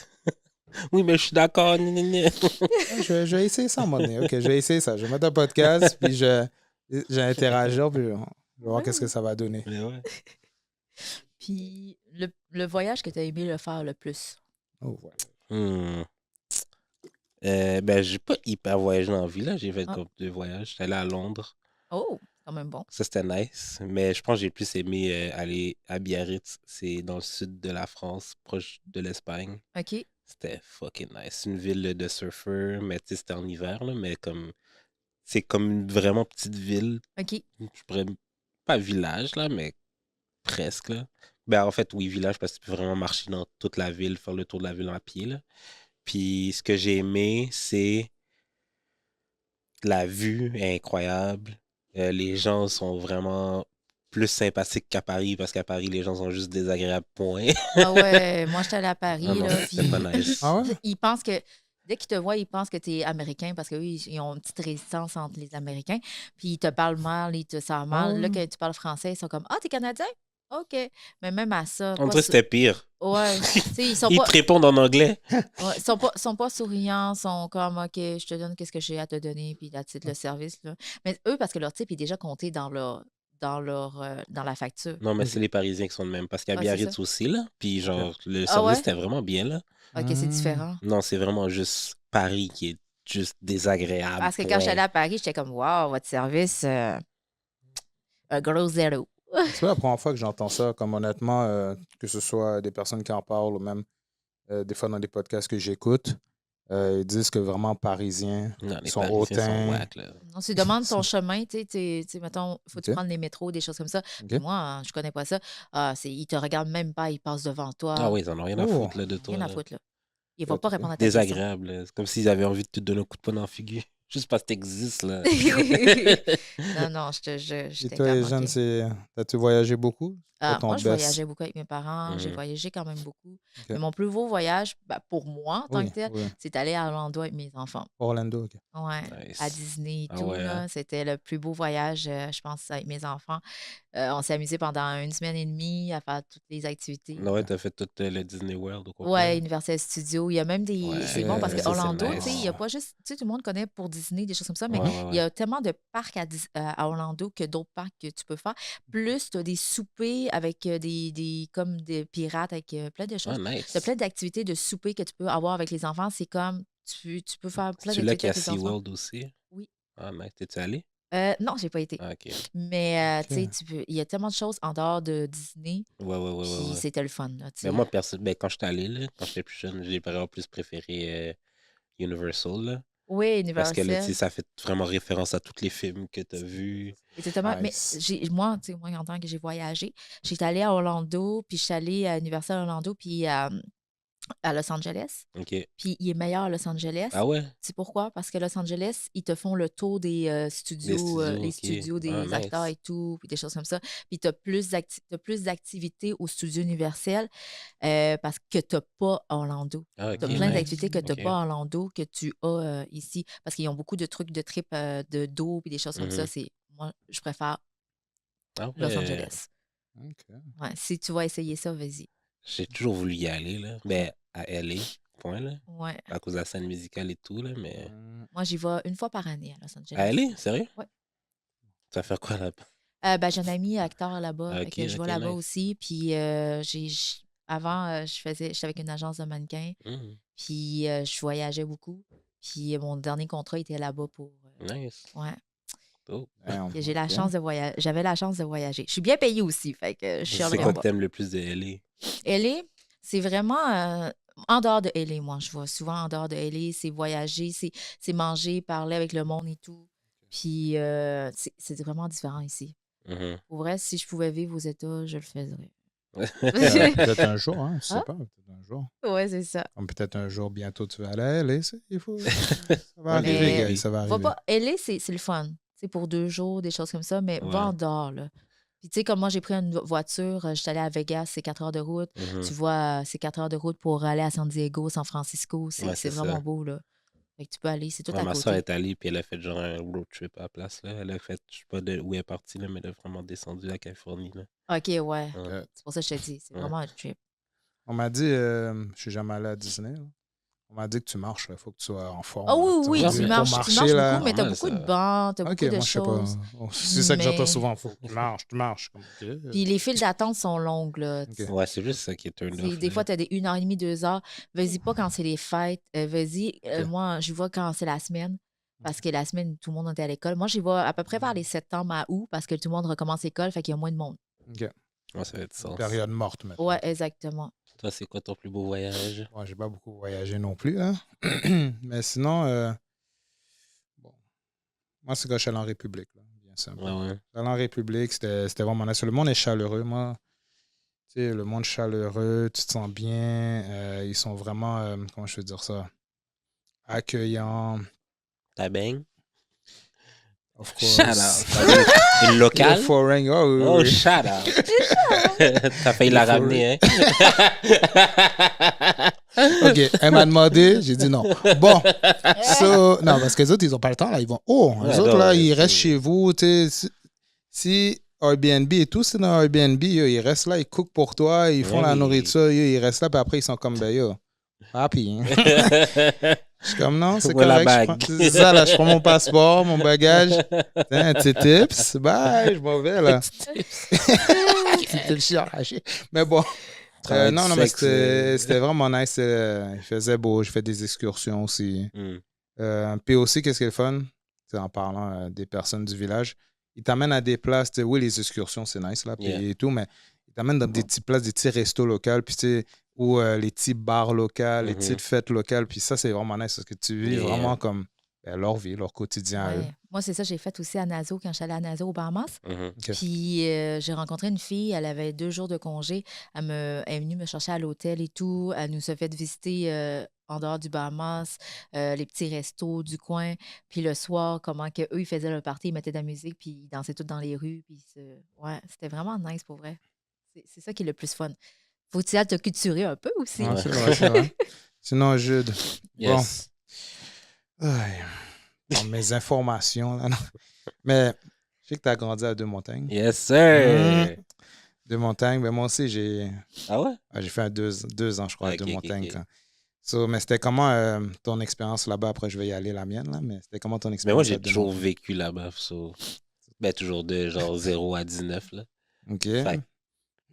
oui, mais je suis d'accord. gna, gna, gna. Je vais essayer ça à un moment donné. Ok, je vais essayer ça. Je vais mettre un podcast, puis je vais interagir, puis je vais voir qu'est-ce que ça va donner. Mais ouais. Puis le voyage que tu as aimé le faire le plus? Oh, ouais. Hmm. Ben, j'ai pas hyper voyagé dans la vie, là. J'ai fait Ah. comme 2 voyages. J'étais allé à Londres. Oh, quand même bon. Ça, c'était nice. Mais je pense que j'ai plus aimé aller à Biarritz. C'est dans le sud de la France, proche de l'Espagne. OK. C'était fucking nice. C'est une ville de surfeurs, mais tu sais, c'était en hiver, là, mais comme... C'est comme une vraiment petite ville. OK. Je pourrais... Pas village, là, mais presque, là. Ben, en fait, oui, village, parce que tu peux vraiment marcher dans toute la ville, faire le tour de la ville à pied, là. Puis ce que j'ai aimé, c'est la vue est incroyable. Les gens sont vraiment plus sympathiques qu'à Paris, parce qu'à Paris, les gens sont juste désagréables, point. Ah ouais, moi, j'étais allée à Paris, Ah non, là, c'était pas puis nice. Ah ouais? ils pensent que... Dès qu'ils te voient, ils pensent que tu es américain parce qu'eux, ils ont une petite résistance entre les Américains. Puis ils te parlent mal, ils te sentent mal. Ah Là, ouais? quand tu parles français, ils sont comme, ah, t'es Canadien? OK. Mais même à ça, On pas dirait que c'était pire. ouais. Tu sais, ils sont Ils pas, te répondent en anglais. ouais, sont pas souriants, sont comme, OK, je te donne qu'est-ce que j'ai à te donner, puis là, le service, là. Mais eux, parce que leur type est déjà compté dans la facture. Non, mais Ok. c'est les Parisiens qui sont de même. Parce qu'à Ouais, c'est ça. Biarritz aussi, là. Puis genre, le Ah service ouais? était vraiment bien, là. OK, c'est Hmm. différent. Non, c'est vraiment juste Paris qui est juste désagréable, Parce que quand je suis point. allée à Paris, j'étais comme, wow, votre service, un gros zéro. C'est pas la première fois que j'entends ça, comme honnêtement, que ce soit des personnes qui en parlent ou même des fois dans des podcasts que j'écoute, ils disent que vraiment parisiens Non, les sont Parisiens sont hautains. whack, là. Non, tu demandes ton chemin, tu sais, mettons, faut-tu Ok. prendre les métros, des choses comme ça. Ok. Puis moi, hein, je connais pas ça. Ah, ils te regardent même pas, ils passent devant toi. Ah oui, ils en ont rien à Oh. foutre, là, de toi, Rien à là. foutre, là. Ils vont Ok. pas répondre à ta question. Désagréable, là. C'est comme s'ils avaient envie de te donner un coup de poing dans la figure. Juste parce que t'existes, là. Non, Et j'étais toi, comme, Jeanne, OK. as-tu voyagé beaucoup? C'est quoi Ah, ton moi, je best? voyageais beaucoup avec mes parents. J'ai Mhm. voyagé quand même beaucoup. Ok. Mais mon plus beau voyage, pour moi, en tant Oui, que tel, oui. c'est aller à Orlando avec mes enfants. Orlando, ok. Ouais, à Nice. Disney et Ah tout, ouais, hein? là. C'était le plus beau voyage, je pense, avec mes enfants. On s'est amusé pendant 1 semaine et demie à faire toutes les activités. Non, ouais, t'as fait tout le Disney World au complet. Ouais, Universal Studios. Il y a même des. Ouais, C'est bon parce Ouais, que ça, c'est Orlando, tu sais, il n'y a nice. pas juste. Tu sais, tout le monde connaît pour Disney, des choses comme ça, mais Ouais, ouais, il y ouais. a tellement de parcs à Orlando que d'autres parcs que tu peux faire. Plus, tu as des soupers avec comme des pirates, avec plein de Ah, choses. Tu as nice. plein d'activités de souper que tu peux avoir avec les enfants. C'est comme. Tu peux faire plein C'est là qu'il d'activités y a avec les enfants. SeaWorld aussi? Oui. Ah, nice. T'es-tu allé? Non, j'ai pas été. Ah, ok. Mais, tu sais, Ok. il y a tellement de choses en dehors de Disney, Ouais, ouais, ouais, ouais, puis ouais. c'était le fun, là, tu Mais moi, sais. quand j'étais allé, là, quand j'étais plus jeune, j'ai vraiment plus préféré Universal, là. Oui, Parce que là, tu sais, Universal. ça fait vraiment référence à tous les films que t'as vus. Exactement. Mais Nice. moi, tu sais, moi, en tant que j'ai voyagé, j'étais allée à Orlando, puis je suis allée à Universal Orlando, puis à Los Angeles. OK. Puis il est meilleur à Los Angeles. Ah ouais? C'est pourquoi? Parce que Los Angeles, ils te font le tour des Des studios, les studios, studios OK. Ah, des acteurs nice. et tout, puis des choses comme ça. Puis tu as plus d'activités au studio Universal parce que tu n'as pas à Orlando. Ah, Tu as OK, plein nice. d'activités que tu n'as OK. pas à Orlando que tu as ici. Parce qu'ils ont beaucoup de trucs de trip de dos et des choses comme ça. Mhm. Moi, je préfère Ah Los ouais. Angeles. Ok. Ouais, si tu vas essayer ça, vas-y. J'ai toujours voulu y aller, là. Ben, à LA, point, là. Ouais. À cause de la scène musicale et tout, là, mais... Moi, j'y vais une fois par année à Los À Angeles. LA? Sérieux? Ouais. Ça fait quoi, là-bas? Ben, j'ai un ami acteur là-bas, Ah, fait OK, que je vais OK, là-bas nice. aussi. Puis avant, j'étais avec une agence de mannequins, Mhm. puis je voyageais beaucoup. Puis mon dernier contrat était là-bas pour. Nice. Ouais. Oh. Damn, J'ai la ok. chance de voyager. J'avais la chance de voyager. Je suis bien payée aussi, fait que je C'est chialerai quoi que pas. t'aimes le plus de LA? Elle est, c'est vraiment. En dehors de LA, moi, je vais souvent en dehors de LA, c'est voyager, c'est manger, parler avec le monde et tout. Puis c'est vraiment différent ici. Mhm. Pour vrai, si je pouvais vivre aux États, je le faisais. Peut-être un jour, hein, je sais Ah? pas, peut-être un jour. Ouais, c'est ça. Comme peut-être un jour, bientôt, tu vas aller à LA, il faut... Ça va Ouais, arriver, mais- guys, ça va Va arriver. pas. LA, c'est le fun. C'est pour 2 jours, des choses comme ça, mais va Ouais. en dehors, là. Puis, tu sais, comme moi, j'ai pris une voiture, j'étais allée à Vegas, c'est 4 heures de route. Mhm. Tu vois, c'est 4 heures de route pour aller à San Diego, San Francisco. C'est Ouais, c'est vraiment ça. beau, là. Fait que tu peux aller, c'est tout Ouais, à ma soeur côté. est allée, puis elle a fait genre un road trip à la place. Là. Elle a fait, je sais pas de où elle est partie, là, mais elle a vraiment descendu à Californie. Là. OK, ouais. Ouais. C'est pour ça que je te dis. C'est Ouais. vraiment un trip. On m'a dit, je suis jamais allé à Disney, là. On m'a dit que tu marches, il faut que tu sois en forme. Ah oui, là. oui, Ouais, tu mais marches, pour tu marcher, marches là. beaucoup, mais t'as Ouais, beaucoup ça- de bancs, t'as Ok, beaucoup de moi, je sais pas. choses. C'est ça que j'entends Mais- souvent. Faut que tu marches. Comme, ok. Puis les files d'attente sont longues, là. Ok. Ouais, c'est juste ça qui est turn off. Des là. fois, tu as des 1h30, 2 heures. Vas-y pas quand c'est les fêtes. Vas-y, Ok. moi, je vois quand c'est la semaine. Parce que la semaine, tout le monde était à l'école. Moi, j'y vois à peu près vers les septembre à août parce que tout le monde recommence l'école, fait qu'il y a moins de monde. Ok. Ouais, ça fait du sens. Période morte maintenant. Ouais, exactement. Toi, c'est quoi ton plus beau voyage? Moi, j'ai pas beaucoup voyagé non plus, là. Mais sinon, bon. Moi, c'est quand je suis allé en République, là. Bien simple. Ouais, ouais. Je suis allé en République, c'était vraiment nice. Le monde est chaleureux, moi. Tu sais, le monde chaleureux, tu te sens bien. Ils sont vraiment, comment je peux dire ça, accueillants. Ta baigne? Of Shout course. out. Une locale? Le foreign, oh, oui, Oh, oui. shout out. T'as failli la Le ramener, hein? OK, elle m'a demandé, j'ai dit non. Bon, non, parce que les autres, ils n'ont pas le temps, là. Ils vont, Ouais, les autres, non, là, ouais, ils c'est- restent chez vous, tu sais. Si Airbnb et tout, c'est dans Airbnb, yo, ils restent là, ils cookent pour toi, ils font Ouais, la oui. nourriture, yo, ils restent là, puis après, ils sont comme, ben, yo, happy, hein. Je suis comme, non, c'est Où est la correct. bague? C'est ça, là, je prends mon passeport, mon bagage, un petit tips, bye, je m'en vais, là. C'était le chien arraché. Mais bon. Travail Non, du non, mais sexe, c'était vraiment nice. Il faisait beau. Je fais des excursions aussi. Hmm. Puis aussi, qu'est-ce qui est le fun? C'est en parlant des personnes du village. Ils t'amènent à des places. Oui, les excursions, c'est nice, là, puis Yeah. et tout, mais ils t'amènent dans des petites places, des petits restos locaux, puis tu sais, ou les petits bars locaux, les Mhm. petites fêtes locales. Puis ça, c'est vraiment nice parce que tu vis Yeah. vraiment comme leur vie, leur quotidien à eux. Ouais. Moi, c'est ça, j'ai fait aussi à Nassau quand je suis allée à Nassau, aux Bahamas. Mhm. Ok. Puis j'ai rencontré une fille, elle avait 2 jours de congé. Elle est venue me chercher à l'hôtel et tout. Elle nous a fait visiter en dehors du Bahamas, les petits restos du coin. Puis le soir, comment que eux ils faisaient leur party, ils mettaient de la musique, puis ils dansaient tout dans les rues. Puis ouais, c'était vraiment nice pour vrai. C'est ça qui est le plus fun. Faut-il te culturer un peu aussi? Ouais, c'est vrai, c'est vrai. Sinon, Jude, Yes. aïe, dans mes informations, là, non. Mais je sais que tu as grandi à Deux-Montagnes. Yes, sir. Deux-Montagnes, mais moi aussi, j'ai Ah ouais? fait 2 ans, je crois, à Ok, ok, Deux-Montagnes. ok. quand. So, mais c'était comment ton expérience là-bas? Après, je vais y aller la mienne, là, mais c'était comment ton Mais expérience? moi, à j'ai toujours Deux-Montagnes? vécu là-bas. So... Ben, toujours de genre 0 à 19. Là. OK. Fait que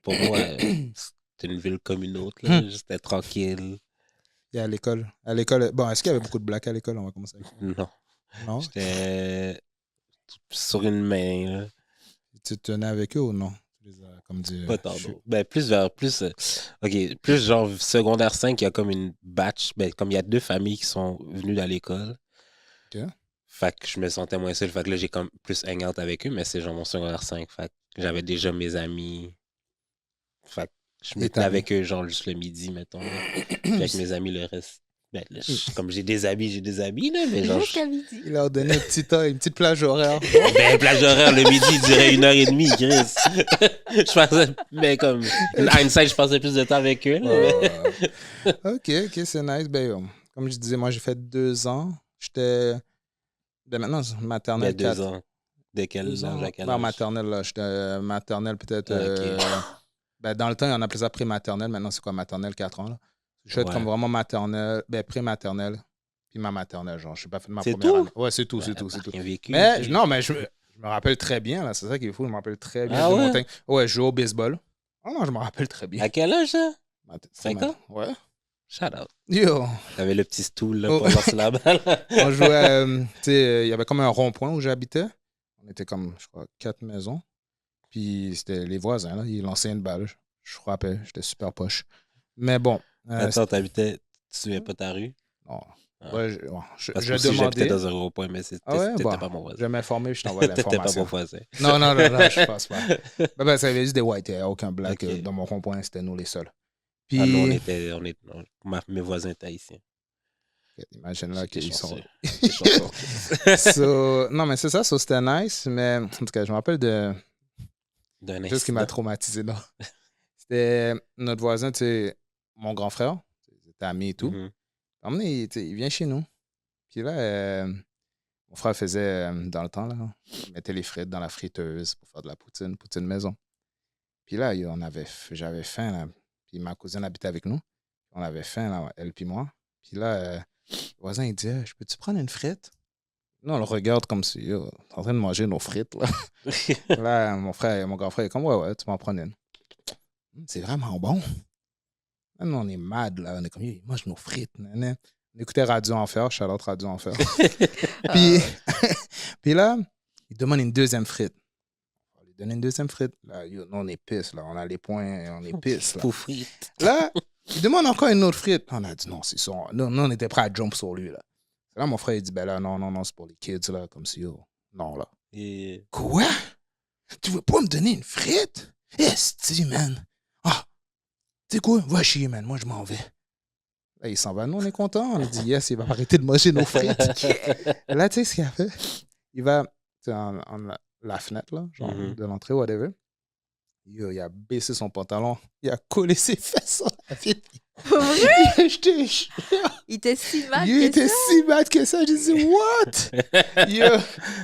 pour moi, c'était une ville comme une autre. Là. J'étais tranquille. Et à l'école? À l'école, bon, est-ce qu'il y avait beaucoup de blacks à l'école? On va commencer avec ça. Non. Non? J'étais sur une main. Là. Tu te tenais avec eux ou non? Tu les as, comme dit, Pas tant. Ben, plus vers plus. OK. Plus genre secondaire 5, il y a comme une batch. Ben, comme il y a 2 familles qui sont venues à l'école. OK. Fait que je me sentais moins seul. Fait que là, j'ai comme plus hang out avec eux, mais c'est genre mon secondaire 5. Fait que j'avais déjà mes amis. Fait que je me Et tenais ta avec eux, genre juste le midi, mettons. Là. Puis avec mes amis, le reste. Ben, là, comme j'ai des amis, là, mais genre. Jusqu'à midi. Il leur donnait une petite plage horaire. Ben, plage horaire, le midi, il durait 1h30, Chris. Je pensais, mais comme, hindsight, je passais plus de temps avec eux. Là, OK, c'est nice. Ben, comme je disais, moi, j'ai fait 2 ans. J'étais. Ben, maintenant, Il y a maternelle 2 4. ans. De quel âge à quel Ben, âge? maternelle, là. J'étais maternelle, peut-être. Ok. Ben, dans le temps, on appelait ça pré-maternelle. Maintenant, c'est quoi, maternelle, 4 ans, là. Je suis Ouais. comme vraiment maternelle, ben, pré-maternelle, puis ma maternelle, genre. Je suis pas fait de ma C'est première tout? année. Ouais, c'est tout, c'est Ben, tout, c'est t'as tout. rien vécu. Mais, tu sais. non, mais je me rappelle très bien, là. C'est ça qui est fou. Je me rappelle très bien Ah de ouais? Montagne. Ouais, je joue au baseball. Oh non, je me rappelle très bien. À quel âge, ça? 5 ans? Ouais. Shout out. Yo, T'avais le petit stool là, Oh. pour lancer la balle. on jouait, tu sais, il y avait comme un rond-point où j'habitais. On était comme, je crois, 4 maisons. Puis c'était les voisins, là. Ils lançaient une balle. Je frappais. J'étais super poche. Mais bon. Attends, t'habitais te souviens pas ta rue? Non. Ah. Ouais, Parce je que aussi, j'habitais demandais. dans un rond-point, mais Ah ouais, t'étais bon, pas mon voisin. je vais m'informer, je t'envoie T'étais pas mon l'information. voisin. Non, je pense pas. Ben, ça avait juste des whites, il n'y a aucun black Ok. dans mon rond-point, c'était nous les seuls. Ah non, Puis, mes voisins étaient haïtiens. imagine là J'étais qu'ils sont. chanceux. J'étais chanceux. Non, mais c'est ça, c'était nice, mais en tout cas, je me rappelle de D'un quelque chose qui m'a incident. traumatisé, non? C'était notre voisin, tu sais, mon grand frère, c'était ami et tout. Mhm. À un moment donné, il vient chez nous. Puis là, mon frère faisait, dans le temps, là, il mettait les frites dans la friteuse pour faire de la poutine maison. Puis là, j'avais faim, là. Puis ma cousine habitait avec nous. On avait faim, là, elle puis moi. Puis là, le voisin, il dit, je peux-tu prendre une frite? Nous, on le regarde comme si, yo, t'es en train de manger nos frites, là. Là, mon grand frère, il est comme, ouais, tu m'en prends une. C'est vraiment bon. Là, nous, on est mad, là. On est comme, il mange nos frites. Nan. On écoutait Radio Enfer, Charlotte Radio Enfer. Puis, puis là, il demande une deuxième frite. On lui donne une deuxième frite. Là, yo, nous, on est pisse, là. On a les poings, on est pisse, là. Pour frites. Là, il demande encore une autre frite. On a dit non, c'est ça. Nous, on était prêts à jump sur lui, là. Là, mon frère, il dit, ben là, non, c'est pour les kids, là. Comme si, yo, non, là. Et... Quoi? Tu veux pas me donner une frite? Esti, man. Ah, tu sais quoi? Va chier, man. Moi, je m'en vais. Là, il s'en va. Nous, on est contents. On a dit, yes, il va arrêter de manger nos frites. Là, tu sais ce qu'il a fait? Il va, tu sais, la fenêtre, là, genre, de l'entrée, whatever. Yo, il a baissé son pantalon. Il a collé ses fesses sur la vitre. Pour vrai? Il était si mal il que était ça? si bad que ça. J'ai dit, what? Yo,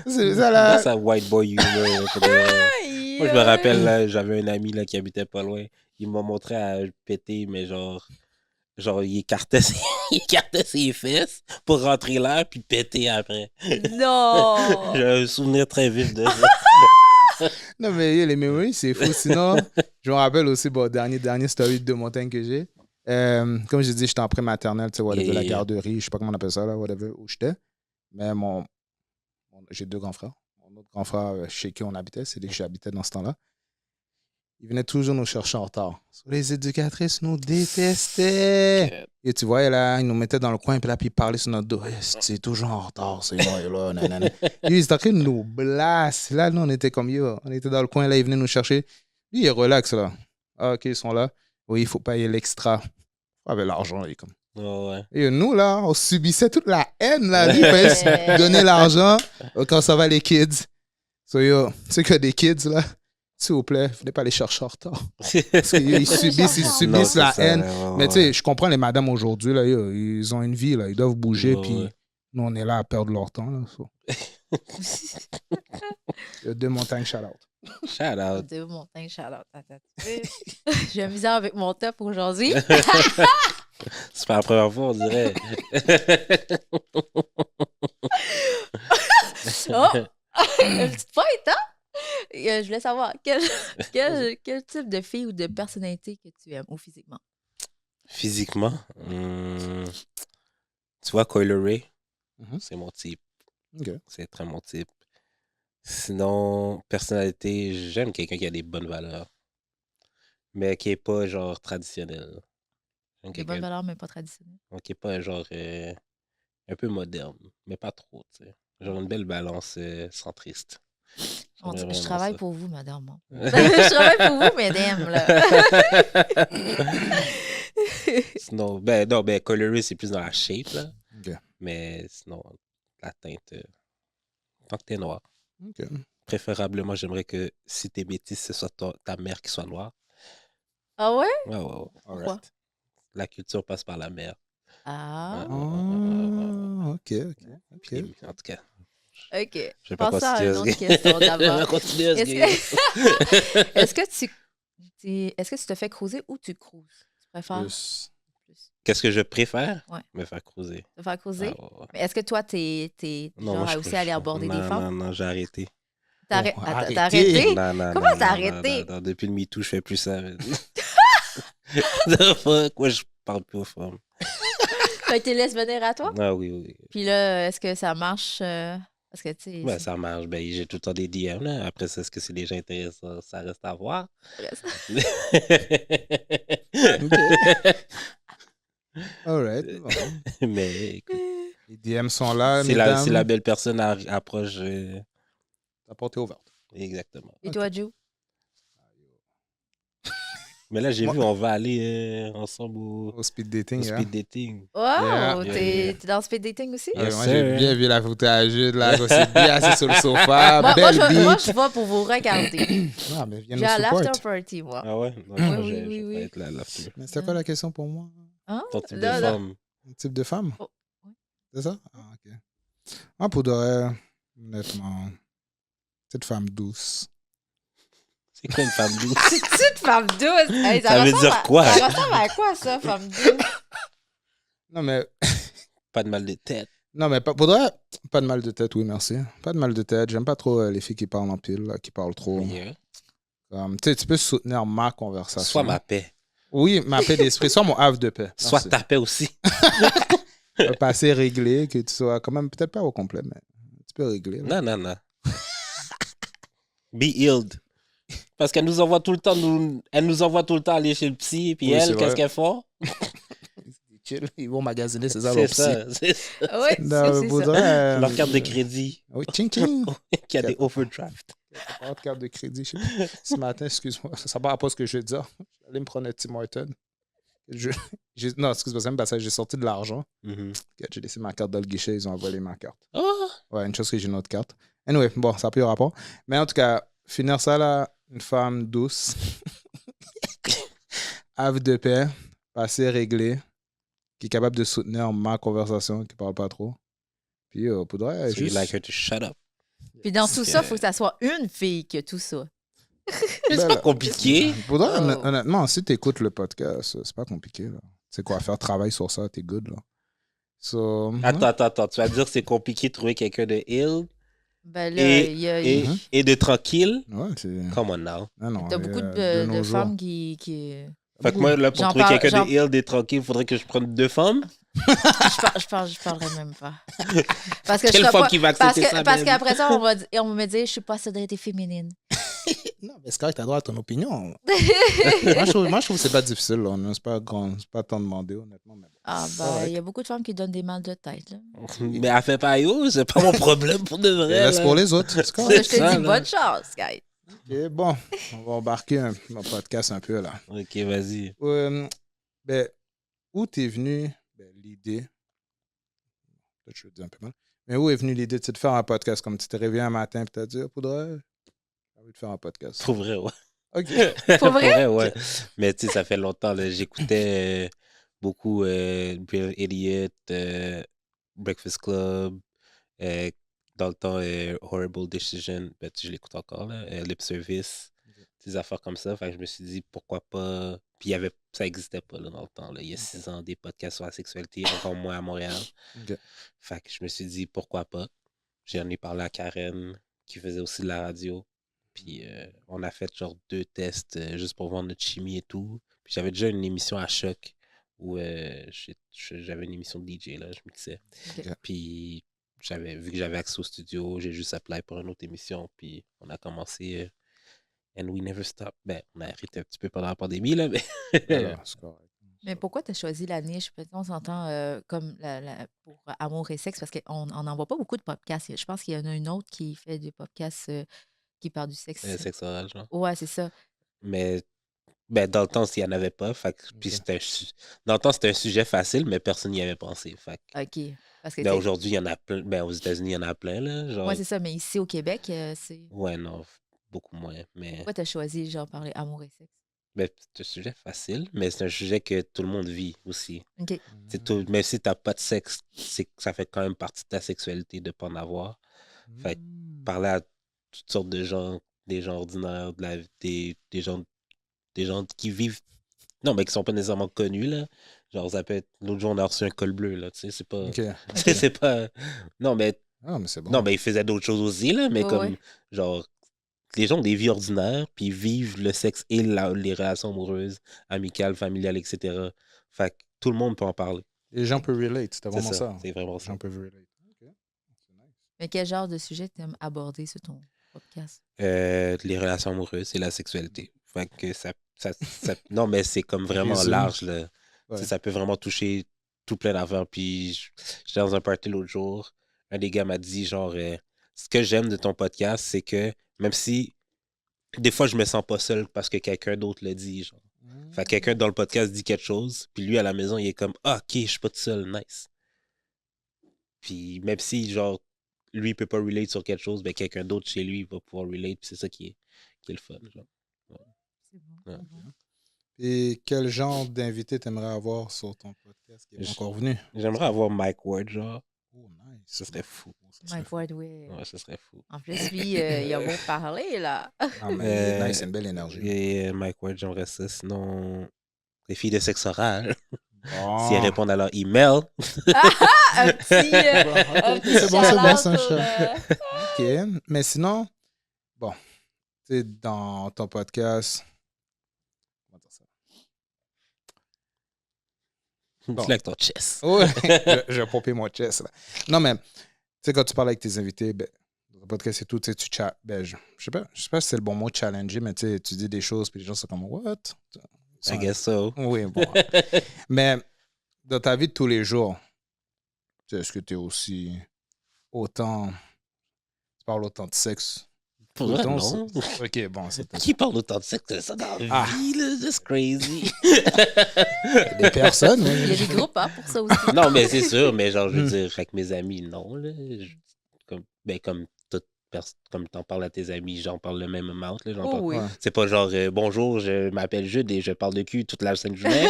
c'est ça, là. Ça, white boy humor. Là, pour de vrai. Moi, je me rappelle, là, j'avais un ami là, qui habitait pas loin. Il m'a montré à péter, mais genre il écartait ses fesses pour rentrer là, puis péter après. Non! J'ai un souvenir très vif de ça. Non, mais yo, les mémories, c'est fou. Sinon, je me rappelle aussi, bon, dernier story de montagne que j'ai. Comme j'ai dit, j'étais en prématernelle, tu sais, whatever, la garderie, je sais pas comment on appelle ça, là, whatever, où j'étais. Mais j'ai 2 grands frères. Mon autre grand frère, chez qui on habitait, c'est lui que j'habitais dans ce temps-là. Il venait toujours nous chercher en retard. Les éducatrices nous détestaient. Et tu vois, là, ils nous mettaient dans le coin, puis là, puis ils parlaient sur notre dos. C'est toujours en retard, c'est moi, là, nanana. Lui, il était en train de nous blaster. Là, nous, on était comme, yo, on était dans le coin, là, ils venaient nous chercher. Lui, il est relax, là. Ah, OK, ils sont là. Oui, il faut payer l'extra. Avec l'argent, il est comme. Oh, ouais. Et nous, là, on subissait toute la haine, là. Lui, il fallait se donner l'argent quand ça va les kids. So, yo, tu sais que des kids, là, s'il vous plaît, venez pas les chercher en retard. Parce qu'ils subissent la haine. Ouais, mais tu sais, je comprends les madames aujourd'hui, là, yo, ils ont une vie, là, ils doivent bouger, puis ouais. nous, on est là à perdre leur temps, là. So. Il y a 2 montagnes, shout-out. Shout out. 2 montagnes, Charlotte. Attends, j'ai misère avec mon top aujourd'hui. C'est pas la première fois, on dirait. Oh! Une petite fight, hein? Je voulais savoir, quel type de fille ou de personnalité que tu aimes, ou physiquement? Physiquement, tu vois, Coyle Ray, c'est mon type. Okay. C'est très mon type. Sinon, personnalité, j'aime quelqu'un qui a des bonnes valeurs, mais qui est pas genre traditionnel. Des bonnes valeurs, mais pas traditionnelles. Qui est pas genre un peu moderne, mais pas trop, tu sais. Genre une belle balance centriste. Je travaille pour vous, madame. Je travaille pour vous, mesdames, là. Sinon, non, Coloré, c'est plus dans la shape, là. Okay. Mais sinon, la teinte, tant que t'es noir. Okay. Préférablement, j'aimerais que si t'es métisse, ce soit ta mère qui soit noire. Ah ouais? Ouais. Pourquoi? La culture passe par la mère. Ah. OK. En tout cas. OK. Je vais pas Passe à continuer une autre question d'abord. Est-ce que tu te fais cruiser ou tu cruises? Tu préfères? Plus. Qu'est-ce que je préfère? Ouais. Me faire cruiser. Te faire cruiser? Ah, ouais. Mais est-ce que toi, t'es genre à aussi aller aborder des femmes? Non, j'ai arrêté. T'as arrêté? Non, Comment t'as arrêté? Non, depuis le MeToo, je fais plus ça. Quoi, je parle plus aux femmes. Tu te laisses venir à toi? Ah oui. Puis là, est-ce que ça marche? Parce que, tu sais... Ouais, ça marche. Ben, j'ai tout le temps des DM, là. Après ça, est-ce que c'est des gens intéressants? Ça reste à voir. Alright. Bon. Mais écoute, Les DM sont là, si mesdames. la belle personne approche, La porte est ouverte. exactement. Et toi, Joe? Mais là, j'ai Moi- vu, on va aller ensemble Au speed au dating, hein. speed dating. Wow! Yeah. T'es dans speed dating aussi? Yes, Moi, sir. j'ai bien vu la footage, là, qu'on s'est bien assis sur le sofa, moi, belle moi, beat. je vais pour vous regarder. Ah, mais viens J'ai nous à support. l'after party, moi. Ah ouais? Non, Oui, moi, oui, je oui, vais oui. pas être là à l'after. Mais c'était quoi la question pour moi? Hein? Ton type Là, de là. femme. Un type de femme? Oh, oui. C'est ça? Ah, ok. Moi, pour de vrai, honnêtement, petite femme douce. C'est quoi une femme douce? Petite femme douce! Hey, Ça veut ressemble dire à- quoi? Ça ressemble à quoi, ça, femme douce? Non, mais, Pas de mal de tête. non, mais pour de vrai, pas de mal de tête, oui, merci. Pas de mal de tête. J'aime pas trop les filles qui parlent en pile, là, qui parlent trop. Yeah. Tu sais, tu peux soutenir ma conversation. Soit ma paix. Oui, ma paix d'esprit, soit mon havre de paix. Soit Merci. ta paix aussi. Pas assez réglé, que tu sois quand même, peut-être pas au complet, mais tu peux régler. là. Non, non, non. Be healed. Parce qu'elle nous envoie tout le temps, elle nous envoie tout le temps aller chez le psy, puis Oui, c'est elle, qu'est-ce vrai. qu'elle fait? Chill, ils vont magasiner, c'est ça, C'est leur psy. ça, c'est ça. Oui, Non, c'est pour de ça. vrai, Leur carte de crédit Oui, ching ching. qui a des overdrafts. Pas de carte de crédit. Je sais pas. Ce matin, excuse-moi, ça ne va pas ce que je vais dire. J'allais me prendre un Tim Horton. Non, excuse-moi, c'est même parce que j'ai sorti de l'argent. Mhm. J'ai laissé ma carte dans le guichet, ils ont volé ma carte. Oh! Ouais, une chose que j'ai une autre carte. Anyway, bon, ça n'a plus rapport. Mais en tout cas, finir ça là, une femme douce, havre de paix, pas assez réglée, qui est capable de soutenir ma conversation, qui parle pas trop. Puis, pour de vrai, So you juste... like her to shut up. Puis dans tout ça, il faut que ça soit une fille qui a tout ça. C'est Ben pas là, compliqué. Pour de vrai, Oh. honnêtement, si tu écoutes le podcast, c'est pas compliqué. Là. C'est quoi, faire travail sur ça, t'es good. Là. So, Attends. Tu vas dire que c'est compliqué de trouver quelqu'un de healed Ben là, Et- il y a, et de tranquille? Ouais, c'est... Come on now. Ah non, t'as beaucoup de nos jours. femmes qui... Fait que moi, là, pour J'en trouver parle- quelqu'un j'en- de healed et tranquille, il faudrait que je prenne 2 femmes. Je parlerai même pas. Parce que je Quelle serais femme pas- qui va parce accepter que, ça, parce man? qu'après ça, on va me dire, je suis pas sobriété féminine. Non, mais c'est correct, t'as droit à ton opinion. moi, je trouve que c'est pas difficile. Là. C'est pas grand, c'est pas tant demandé, honnêtement. Mais bon. Ah, ben, il y a beaucoup de femmes qui donnent des mal de tête. Là. Mais elle fait pas yo, c'est pas mon problème pour de vrai. Laisse là. pour les autres. C'est Pour correct. ça, je te ça, dis là. bonne chance, guys. Ok, bon, on va embarquer un podcast un peu là. Ok, vas-y. Ben, où t'es venu l'idée? Peut-être que je le dis un peu mal. Mais où est venue l'idée de te faire un podcast? Comme tu t'es réveillé un matin et t'as dit, oh, faudrait, j'ai envie de faire un podcast. Pour vrai, ouais. Ok. Pour vrai? ouais. Mais tu sais, ça fait longtemps. Là, j'écoutais beaucoup Bill Elliott, Breakfast Club, dans le temps, Horrible Decision. Ben, je l'écoute encore, là. Lip Service, des affaires comme ça. Fait que je me suis dit, pourquoi pas. Puis ça n'existait pas là, dans le temps. Là. Il y a 6 ans, des podcasts sur la sexualité, encore moins à Montréal. Ok. Fait que je me suis dit, pourquoi pas. J'en ai parlé à Karen, qui faisait aussi de la radio. Puis on a fait genre 2 tests juste pour voir notre chimie et tout. Puis j'avais déjà une émission à Choc où j'avais une émission de DJ, là, je mixais. Ok. Puis vu que j'avais accès au studio, j'ai juste appelé pour une autre émission. Puis on a commencé And We Never Stop. Ben, on a arrêté un petit peu pendant la pandémie, là, mais... Alors, c'est correct. Mais pourquoi tu as choisi la niche? Peut-être on s'entend comme pour Amour et Sexe, parce qu'on n'en voit pas beaucoup de podcasts. Je pense qu'il y en a une autre qui fait des podcasts qui parle du sexe. sexe oral, genre. Ouais, c'est ça. Mais ben, dans le temps, il n'y en avait pas. Fait que, puis Ok. dans le temps, c'était un sujet facile, mais personne n'y avait pensé. Fait que, OK. Parce que ben, t'sais, aujourd'hui, il y en a plein. Ben, aux États-unis, il y en a plein, là. Genre... ouais, c'est ça. Mais ici, au Québec, c'est... Ouais, non, beaucoup moins. Mais Pourquoi tu as choisi, genre, parler Amour et Sexe? ben, c'est un sujet facile, mais c'est un sujet que tout le monde vit aussi. OK. C'est tout, même si tu n'as pas de sexe, ça fait quand même partie de ta sexualité de ne pas en avoir. Fait que parler à toutes sortes de gens, des gens ordinaires, des gens qui vivent. Non, mais qui sont pas nécessairement connus, là. Genre, ça peut être. L'autre jour, on a reçu un col bleu, là. Tu sais, c'est pas. Ok. Tu sais, c'est pas. Non, mais. Ah, mais c'est bon. Non, mais ils faisaient d'autres choses aussi, là. Mais Ouais, comme. ouais. Genre. Les gens ont des vies ordinaires, puis ils vivent le sexe et les relations amoureuses, amicales, familiales, etc. Fait que tout le monde peut en parler. Les gens peuvent relate, c'était C'est vraiment ça. ça. C'est vraiment Les ça. gens peuvent relate. Ok. C'est nice. Mais quel genre de sujet tu aimes aborder sur ton podcast? Les relations amoureuses et la sexualité. Fait que non, mais c'est comme vraiment Résume. large, là. Ouais. Ça peut vraiment toucher tout plein d'affaires. Puis j'étais dans un party l'autre jour. Un des gars m'a dit, genre, ce que j'aime de ton podcast, c'est que même si des fois je me sens pas seul parce que quelqu'un d'autre le dit, genre. Fait que quelqu'un dans le podcast dit quelque chose, puis lui à la maison, il est comme, ah, ok, je suis pas tout seul, nice. Puis même si, genre, lui, il peut pas relate sur quelque chose, ben quelqu'un d'autre chez lui va pouvoir relate, puis c'est ça qui est le fun, genre. C'est bon. Ouais. c'est bon. Et quel genre d'invité t'aimerais avoir sur ton podcast qui est pas encore venu? J'aimerais avoir Mike Ward, genre. Oh, nice. Ça serait fou. Mike Ward, oui. Ouais, ça serait fou. En plus, lui, il a beau parler, là. Ah, mais il est nice, c'est une belle énergie. Et Mike Ward, j'aimerais ça. Sinon, les filles de sexe oral, Bon. si elles répondent à leur email. Un petit C'est bon, c'est bon, c'est un shout-out chat. OK. Mais sinon, bon, tu sais, dans ton podcast. Comment dire ça? Bon. Dis-le avec ton chest. Ouais, je vais pomper mon chest. Là. Non, mais, tu sais, quand tu parles avec tes invités, ben, dans ton podcast et tout, tu sais, tu chat. Ben, je sais pas si c'est le bon mot challenger, mais tu sais, tu dis des choses, puis les gens sont comme, what? I guess so. Oui, bon. Mais dans ta vie de tous les jours, tu sais, est-ce que tu es aussi autant. Tu parles autant de sexe? Pour vrai, Autant, non. Ok, bon, c'est Qui parle autant de sexe? Ça dans la Ah. vie, là? That's crazy. des personnes. Il y a des groupes hein, pour ça aussi. Non, mais c'est sûr, mais genre, je veux dire, avec mes amis, non, là. Comme toute personne, comme t'en parles à tes amis, j'en parle le même amount, là. Oh oui. Ouais. C'est pas genre, bonjour, je m'appelle Jude et je parle de cul toute la sainte journée.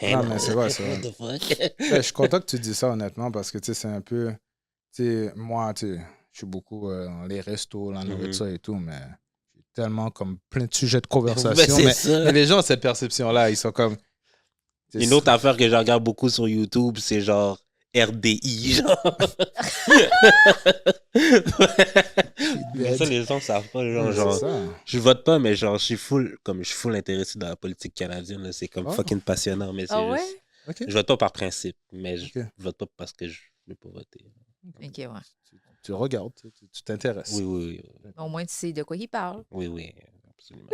Non, mais c'est vrai, c'est vrai. What the fuck? Ben, je suis content que tu dis ça, honnêtement, parce que, tu sais, c'est un peu. Tu sais, moi, tu sais, je suis beaucoup dans les restos, la nourriture et tout, mais j'ai tellement comme plein de sujets de conversation. Ben, c'est mais, ça. mais les gens ont cette perception-là, ils sont comme. c'est Une autre affaire que je regarde beaucoup sur YouTube, c'est genre RDI, genre. Mais ça, les gens savent pas, genre. Ouais, genre c'est ça. je vote pas, mais genre, je suis full intéressé dans la politique canadienne. Là. C'est comme Oh. fucking passionnant, mais c'est Ah ouais? juste. OK. Je vote pas par principe, mais je Ok. vote pas parce que je veux pas voter. Ok, ouais. Tu regardes, tu t'intéresses. Oui. Au moins, tu sais de quoi il parle. Oui, absolument.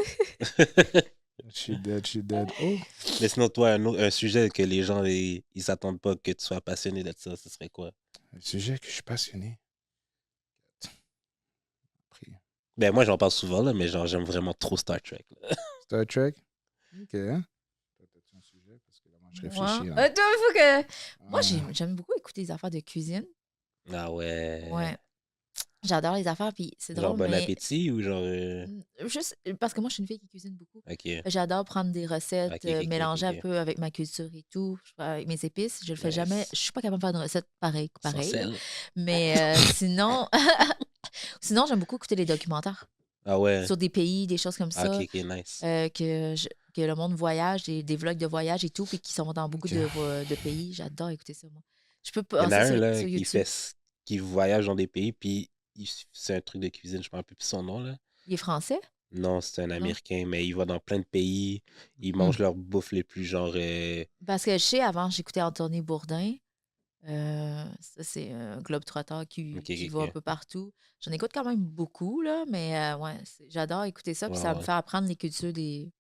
Je suis dead. Oh. Mais sinon, toi, un sujet que les gens, ils s'attendent pas que tu sois passionné de ça, ce serait quoi? Un sujet que je suis passionné. Après, Ben, moi, j'en parle souvent, là, mais genre, j'aime vraiment trop Star Trek. Là. Star Trek. OK. Peut-être un sujet, parce que là, moi, je réfléchis. Ouais. Toi, il faut que. Moi, Ah. j'aime beaucoup écouter des affaires de cuisine. Ah ouais. Ouais. J'adore les affaires, puis c'est drôle, Genre bon mais... appétit ou genre. Juste parce que moi, je suis une fille qui cuisine beaucoup. Ok. J'adore prendre des recettes, Ok, mélanger ok. un peu avec ma culture et tout, avec mes épices. Je le fais Nice. jamais. Je suis pas capable de faire une recette pareille. Sans sel. Mais sinon, sinon j'aime beaucoup écouter les documentaires Ah ouais. sur des pays, des choses comme ça, Ok, nice. que le monde voyage, des vlogs de voyage et tout, puis qui sont dans beaucoup Ok. de pays. J'adore écouter ça, moi. Je peux Il pas. y en a ça, un sur- là, sur qui YouTube. qui voyage dans des pays, puis c'est un truc de cuisine, je me rappelle plus son nom là. Il est français? Non, c'est un Américain, mais il va dans plein de pays, ils mangent leur bouffe les plus genre. Parce que je sais, avant, j'écoutais Anthony Bourdain. Ça, c'est un globe-trotteur qui va un peu partout. J'en écoute quand même beaucoup, là, mais ouais, j'adore écouter ça, puis Ouais, ça me ouais. fait apprendre les cultures des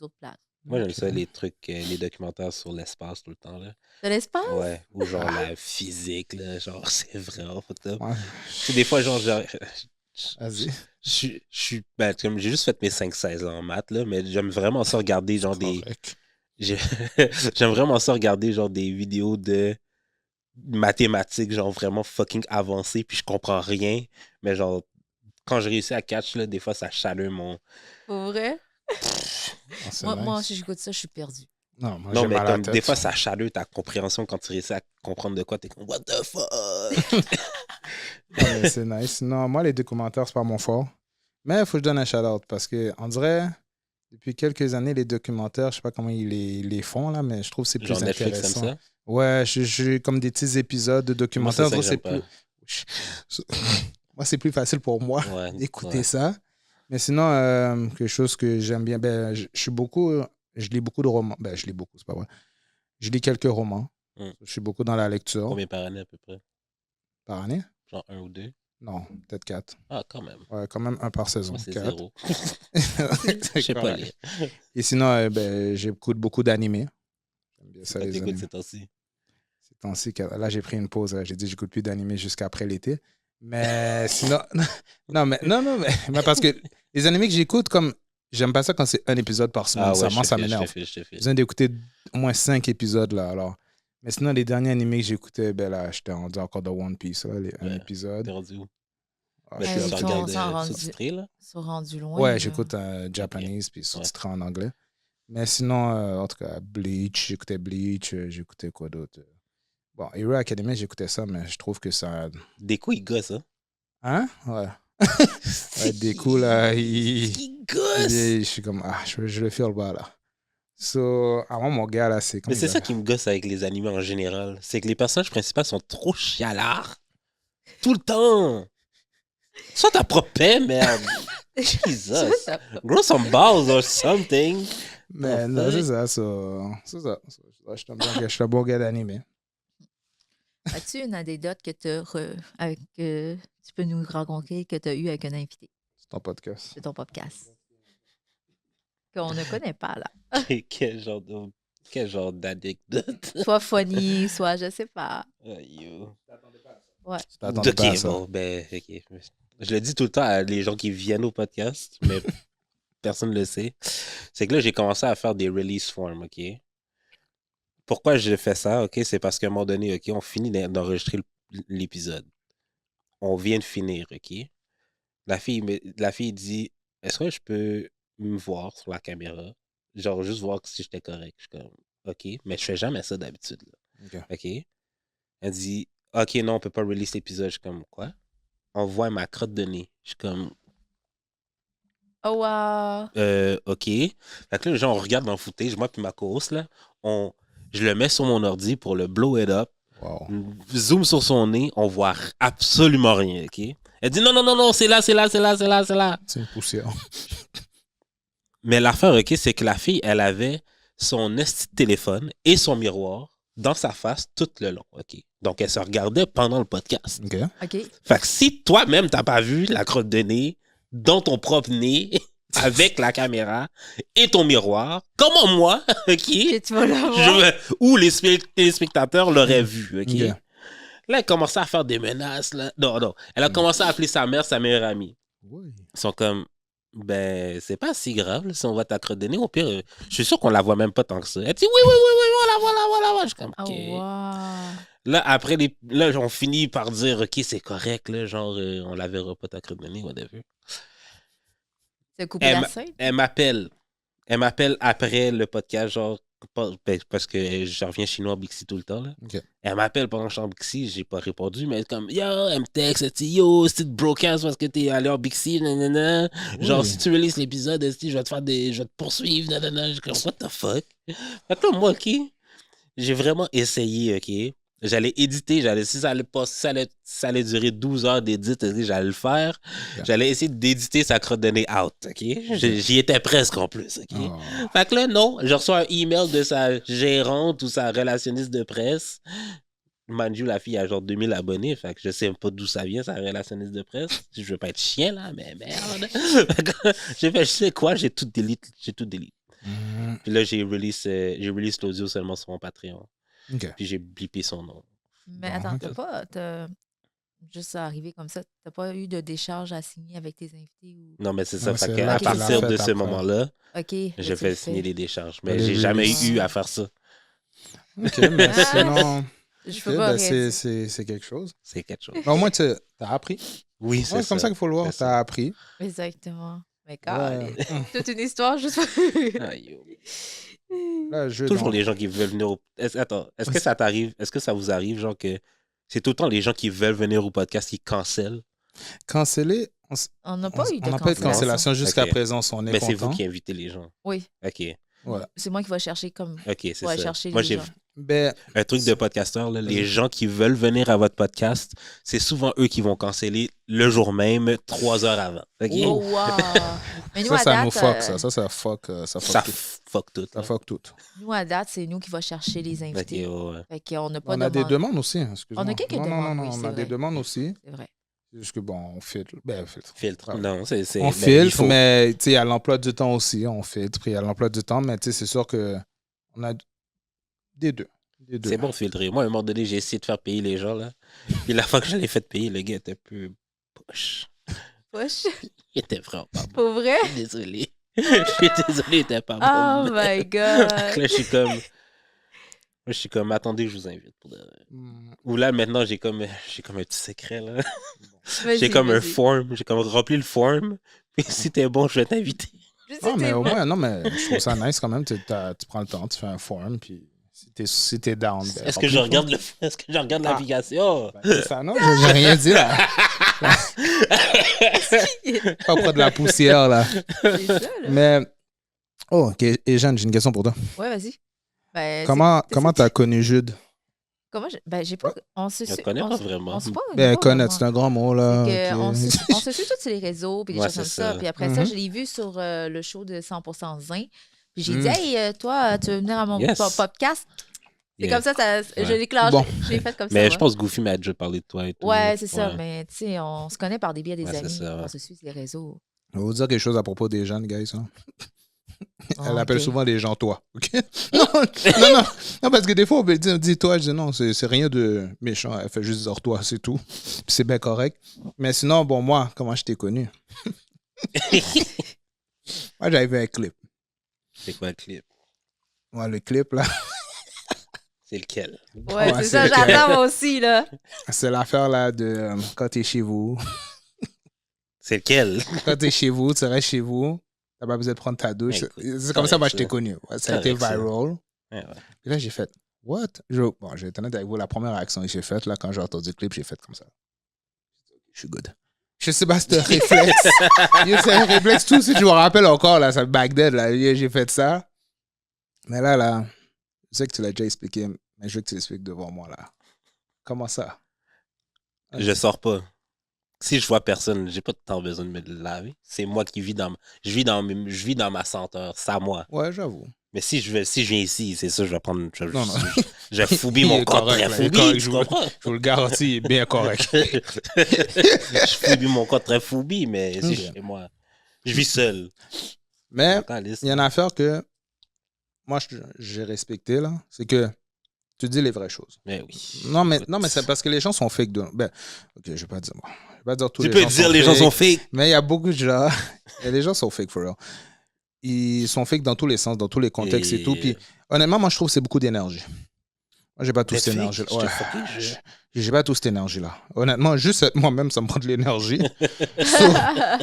autres places. Moi, j'aime Ok. ça, les trucs, les documentaires sur l'espace tout le temps là. De l'espace? Ouais, ou genre la physique là, genre c'est vraiment fucked up. Ouais. Tu sais, des fois, genre, Vas-y. je suis. Ben, comme j'ai juste fait mes 5-16 en maths, là, mais j'aime vraiment ça regarder, genre, Correct. j'ai- J'aime vraiment ça regarder, genre, des vidéos de mathématiques, genre, vraiment fucking avancées, puis je comprends rien, mais genre, quand je réussis à catch, là, des fois, ça chaleur mon. Pour vrai? Ah, c'est Moi, nice. si j'écoute ça, je suis perdue. Non, moi, Non, j'ai mais mal à la comme tête. des fois, ça chaleur ta compréhension quand tu réussis à comprendre de quoi, t'es comme, what the fuck? Ah, mais c'est nice. Non, moi, les documentaires, c'est pas mon fort. Mais il faut que je donne un shout-out parce que on dirait, depuis quelques années, les documentaires, je sais pas comment ils les font, là, mais je trouve que c'est plus Genre Netflix intéressant. comme ça? Ouais, j'ai comme des petits épisodes de Moi, c'est documentaires. ça que c'est j'aime plus... Moi, c'est plus facile pour moi Ouais, d'écouter ouais. ça. Mais sinon, quelque chose que j'aime bien, ben, je lis beaucoup de romans. Ben, je lis beaucoup, c'est pas vrai. Je lis quelques romans. Je suis beaucoup dans la lecture. Combien par année à peu près? Par année? Genre 1 ou 2? Non, peut-être 4. Ah, quand même. Ouais, quand même un par saison. Moi, c'est 4. 0. Je Je sais pas lire. Et sinon, ben, j'écoute beaucoup d'animés. J'aime C'est C'est ça, quoi les t'écoutes animés. ces temps-ci? Ces temps-ci, là, j'ai pris une pause. J'ai dit, j'écoute plus d'animés jusqu'après l'été. Mais sinon, non, mais parce que les animés que j'écoute, comme, j'aime pas ça quand c'est un épisode par semaine. Ah ouais, Ça m'énerve. je te J'ai file. besoin d'écouter au moins 5 épisodes, là, alors. Mais sinon, les derniers animés que j'écoutais, ben là, j'étais rendu encore dans One Piece, là, un Ouais. épisode. T'es rendu où? Ah, Mais je tu suis Ils up to regardes date. sont rendus- sous-titré, là? Ils sont rendus loin. Ouais, là. j'écoute Japanese, puis Ouais. sous-titré en anglais. Mais sinon, en tout cas, Bleach, j'écoutais Bleach, j'écoutais quoi d'autre? Bon, Hero Academia, j'écoutais ça, mais je trouve que ça... Des coups, il gosse, hein? Hein? Ouais. Ouais, des coups, là, Il gosse! je suis comme, je le feel bas, là. So, avant, mon gars, là, c'est... Mais c'est ça qui me gosse avec les animés en général. C'est que les personnages principaux sont trop chialards. Tout le temps. Sois ta propre paix, merde. Jesus. Grow some balls or something. Mais non, c'est ça, c'est ça. Je suis un bon gars d'animé. As-tu une anecdote que tu peux nous raconter que tu as eu avec un invité C'est ton podcast. de ton podcast? Qu'on ne connaît pas, là. Quel genre d'anecdote? Soit funny, soit je sais pas. Ouais. Tu t'attendais pas à Ok, ça. bon, ben, ok. Je le dis tout le temps à les gens qui viennent au podcast, mais personne ne le sait. C'est que là, j'ai commencé à faire des release forms, ok? Pourquoi je fais ça, ok? C'est parce qu'à un moment donné, ok, on finit d'enregistrer l'épisode. On vient de finir, ok? La fille dit, est-ce que je peux me voir sur la caméra? Genre, juste voir si j'étais correct. Je suis comme, ok, mais je fais jamais ça d'habitude, là. Ok? Elle dit, ok, non, on peut pas release l'épisode. Je suis comme, quoi? On voit ma crotte de nez. Je suis comme, Oh, wow. ok. Fait que là, genre, on regarde dans le footage, moi puis ma co-host, là, je le mets sur mon ordi pour le blow it up. Wow. Zoom sur son nez, on voit absolument rien, ok? Elle dit, non, c'est là. C'est une poussière. Mais l'affaire, ok, c'est que la fille, elle avait son esti de téléphone et son miroir dans sa face tout le long, ok? Donc, elle se regardait pendant le podcast. OK. OK. Fait que si toi-même, t'as pas vu la crotte de nez dans ton propre nez, avec la caméra et ton miroir, comment moi, ok? Que tu vas l'avoir. Ou les téléspectateurs l'auraient vu, ok? Ok. Là, elle commençait à faire des menaces, là. Non. Elle a commencé à appeler sa mère, sa meilleure amie. Oui. Ils sont comme, ben, c'est pas si grave, là, si on voit ta crotte de nez. Au pire, je suis sûr qu'on la voit même pas tant que ça. Elle dit, oui, voilà. Je suis comme, Oh, ok. wow. Là, après, là, on finit par dire, ok, c'est correct, là, genre, on la verra pas ta crotte de nez, whatever. C'est coupé la scène? Elle m'appelle après le podcast, genre, parce que je reviens chez nous en Bixi tout le temps, là. OK. Elle m'appelle pendant que je suis en Bixi, j'ai pas répondu, mais elle est comme, yo, elle me texte, elle dit, yo, c'est broadcast parce que t'es allé en Bixi, nanana. Genre, Oui. si tu releases l'épisode, je vais te poursuivre, nanana. Je suis comme, what the fuck? Fait que là, moi, ok, j'ai vraiment essayé, ok. J'allais éditer, si ça allait durer 12 heures d'édit, j'allais le faire. Ok. J'allais essayer d'éditer sa crotte de nez out, ok? J'y étais presque en plus, ok? Oh. Fait que là, non, je reçois un email de sa gérante ou sa relationniste de presse. Mind you, la fille a genre 2000 abonnés, fait que je sais pas d'où ça vient, sa relationniste de presse. Je veux pas être chien, là, mais merde. Fait que j'ai fait, je sais quoi, j'ai tout delete. Mhm. Puis là, j'ai release l'audio seulement sur mon Patreon. OK. Puis j'ai blippé son nom. Mais Bon, attends, ok. t'as juste arrivé comme ça, t'as pas eu de décharge à signer avec tes invités? Ou... Non, mais c'est ça. Non, Fait c'est que là à que tu l'as partir de fait ce après. moment-là, OK. je fais signer les décharges. Mais Les j'ai jamais releases. eu à faire ça. OK, mais Ah. sinon, Je ok, peux pas ben, arrêter. c'est quelque chose. C'est quelque chose. Mais au moins, tu as appris. Oui, Ouais, c'est c'est comme ça qu'il faut le voir. C'est Tu as ça. appris. Exactement. Mais Ouais. toute une histoire juste Aïe, oh. Là, Toujours les gens qui veulent venir au... Attends, est-ce que ça t'arrive? Est-ce que ça vous arrive, genre que c'est tout le temps les gens qui veulent venir au podcast qui cancellent? Canceller, On n'a pas eu de on n'a pas eu de cancellation jusqu'à Ok. présent. On est Mais c'est vous content. qui invitez les gens. Oui. OK. Ouais. C'est moi qui vais chercher comme... OK, c'est Ouais, ça. chercher Moi, les j'ai gens. Ben, un truc de podcasteur, là, les gens qui veulent venir à votre podcast, c'est souvent eux qui vont canceller le jour même, 3 heures avant. OK? Oh, wow! Mais nous, ça, à ça date, nous fuck, ça. Ça fuck, ça fuck Ça tout. fuck tout. Ça là. fuck tout. nous, à date, c'est nous qui va chercher les OK, invités. ouais. Fait qu'on n'a pas On a des demandé. demandes aussi. Excuse-moi. On a quelques non, demandes, Non, oui, on c'est a des vrai. demandes aussi. C'est vrai. C'est juste que, bon, on filtre. Ben, on filtre. Filtre. Ouais. Non, c'est... On ben, il filtre, faut. mais tu sais, il y a l'emploi du temps aussi. On filtre, puis il y a l'emploi du temps, mais tu sais, c'est sûr que on a Des deux. Des deux. C'est bon de filtrer. Moi, à un moment donné, j'ai essayé de faire payer les gens, là. Puis la fois que je l'ai fait payer, le gars était un peu poche. Poche. Il était vraiment pas bon. Pour vrai? Je suis désolé. Je suis désolé, il était pas Oh bon. my Là, God. je suis comme, attendez, je vous invite. Pour de vrai. Hmm. Ou là, maintenant, j'ai comme un petit secret, là. Vas-y, J'ai comme un vas-y. form. J'ai comme rempli le form. Puis si t'es bon, je vais t'inviter. Je sais Ah, mais t'es au bon. moins, non, mais je trouve ça nice quand même. Tu prends le temps, tu fais un form, puis si t'es down. Ben, Est-ce que remplis je le regarde Est-ce que je regarde Ah. l'application? form. Ben, c'est ça, non, j'ai rien dit là. Pas près de la poussière là. C'est ça, là. Mais, oh, ok. Et Jeanne, j'ai une question pour toi. Ouais, vas-y. Ben, Comment t'as connu Jude? Comment ben, j'ai pas. On se Je suit. connais on pas se- vraiment. On se pas. Ben, pas connaître, vraiment. c'est un grand mot là. C'est que ok. on se suit tous sur les réseaux, puis des Ouais, choses comme c'est ça. ça. Puis après ça, Mhm. je l'ai vu sur le show de 100% Zin. Puis j'ai Mm. dit, hey, toi, tu veux venir à mon Yes. podcast? C'est Yeah. comme ça, je Ouais. l'ai clenché. Bon. Je l'ai fait comme ça. Mais ouais. je pense que Goofy m'a déjà parlé de toi et tout. Ouais, c'est ça. Ouais. Mais tu sais, on se connaît par des biais des Ouais, c'est amis. ça, ouais. On se suit sur les réseaux. Je vais vous dire quelque chose à propos des jeunes, guys. Hein. Elle Oh, appelle ok. souvent les gens toi. ok? Non, parce que des fois, on peut dire toi. Je dis non, c'est rien de méchant. Elle fait juste dire toi, c'est tout. Puis c'est bien correct. Mais sinon, bon, moi, comment je t'ai connu? Moi, j'avais vu un clip. C'est quoi le clip? Moi, le clip, là, C'est lequel? Ouais, Ouais, c'est c'est ça, lequel? j'attends moi aussi, là. c'est l'affaire là de quand t'es chez vous. C'est lequel? Quand t'es chez vous, tu restes chez vous. T'as pas besoin de prendre ta douche. Écoute, C'est comme ça, moi, je t'ai ça. connu. Ouais, ça a été Correct, ça. viral. Ouais, ouais. Et là, j'ai fait, what? Bon, j'ai été honnête avec vous, la première réaction que j'ai faite, là, quand j'ai entendu le clip, j'ai fait comme ça. Je suis good. Je sais pas, c'était un réflexe. C'est un réflexe, tout. Si je me rappelle encore, là, ça back then, là, j'ai fait ça. Mais là, je sais que tu l'as déjà expliqué, mais je veux que tu l'expliques devant moi, là. Comment ça? Je sors pas. Si je vois personne, j'ai pas tant besoin de me laver. C'est moi qui vis je vis dans ma senteur. C'est à moi. Ouais, j'avoue. Mais si je viens ici, c'est ça, je vais prendre. Non. Je vais foubie Il mon est corps correct, très là, il est foubi. correct, Tu je comprends? Je vous le garantis, il est bien correct. Je foubie mon corps très foubi, mais si Ok. je suis chez moi, je vis seul. Mais Attends, liste. il y a une affaire que moi, j'ai respecté, là. C'est que tu dis les vraies choses. Mais oui. Non, mais c'est parce que les gens sont fake. Ben, ok, je vais pas dire. Bon, je vais pas dire tous Tu les peux gens dire sont les gens fake, sont fake. Mais il y a beaucoup de gens. Les gens sont fake, for real. Ils sont fake dans tous les sens, dans tous les contextes et tout. Puis, honnêtement, moi, je trouve que c'est beaucoup d'énergie. Moi, j'ai pas toute cette énergie. Je te fucking jure. J'ai pas toute cette énergie-là. Honnêtement, juste être moi-même, ça me prend de l'énergie. So,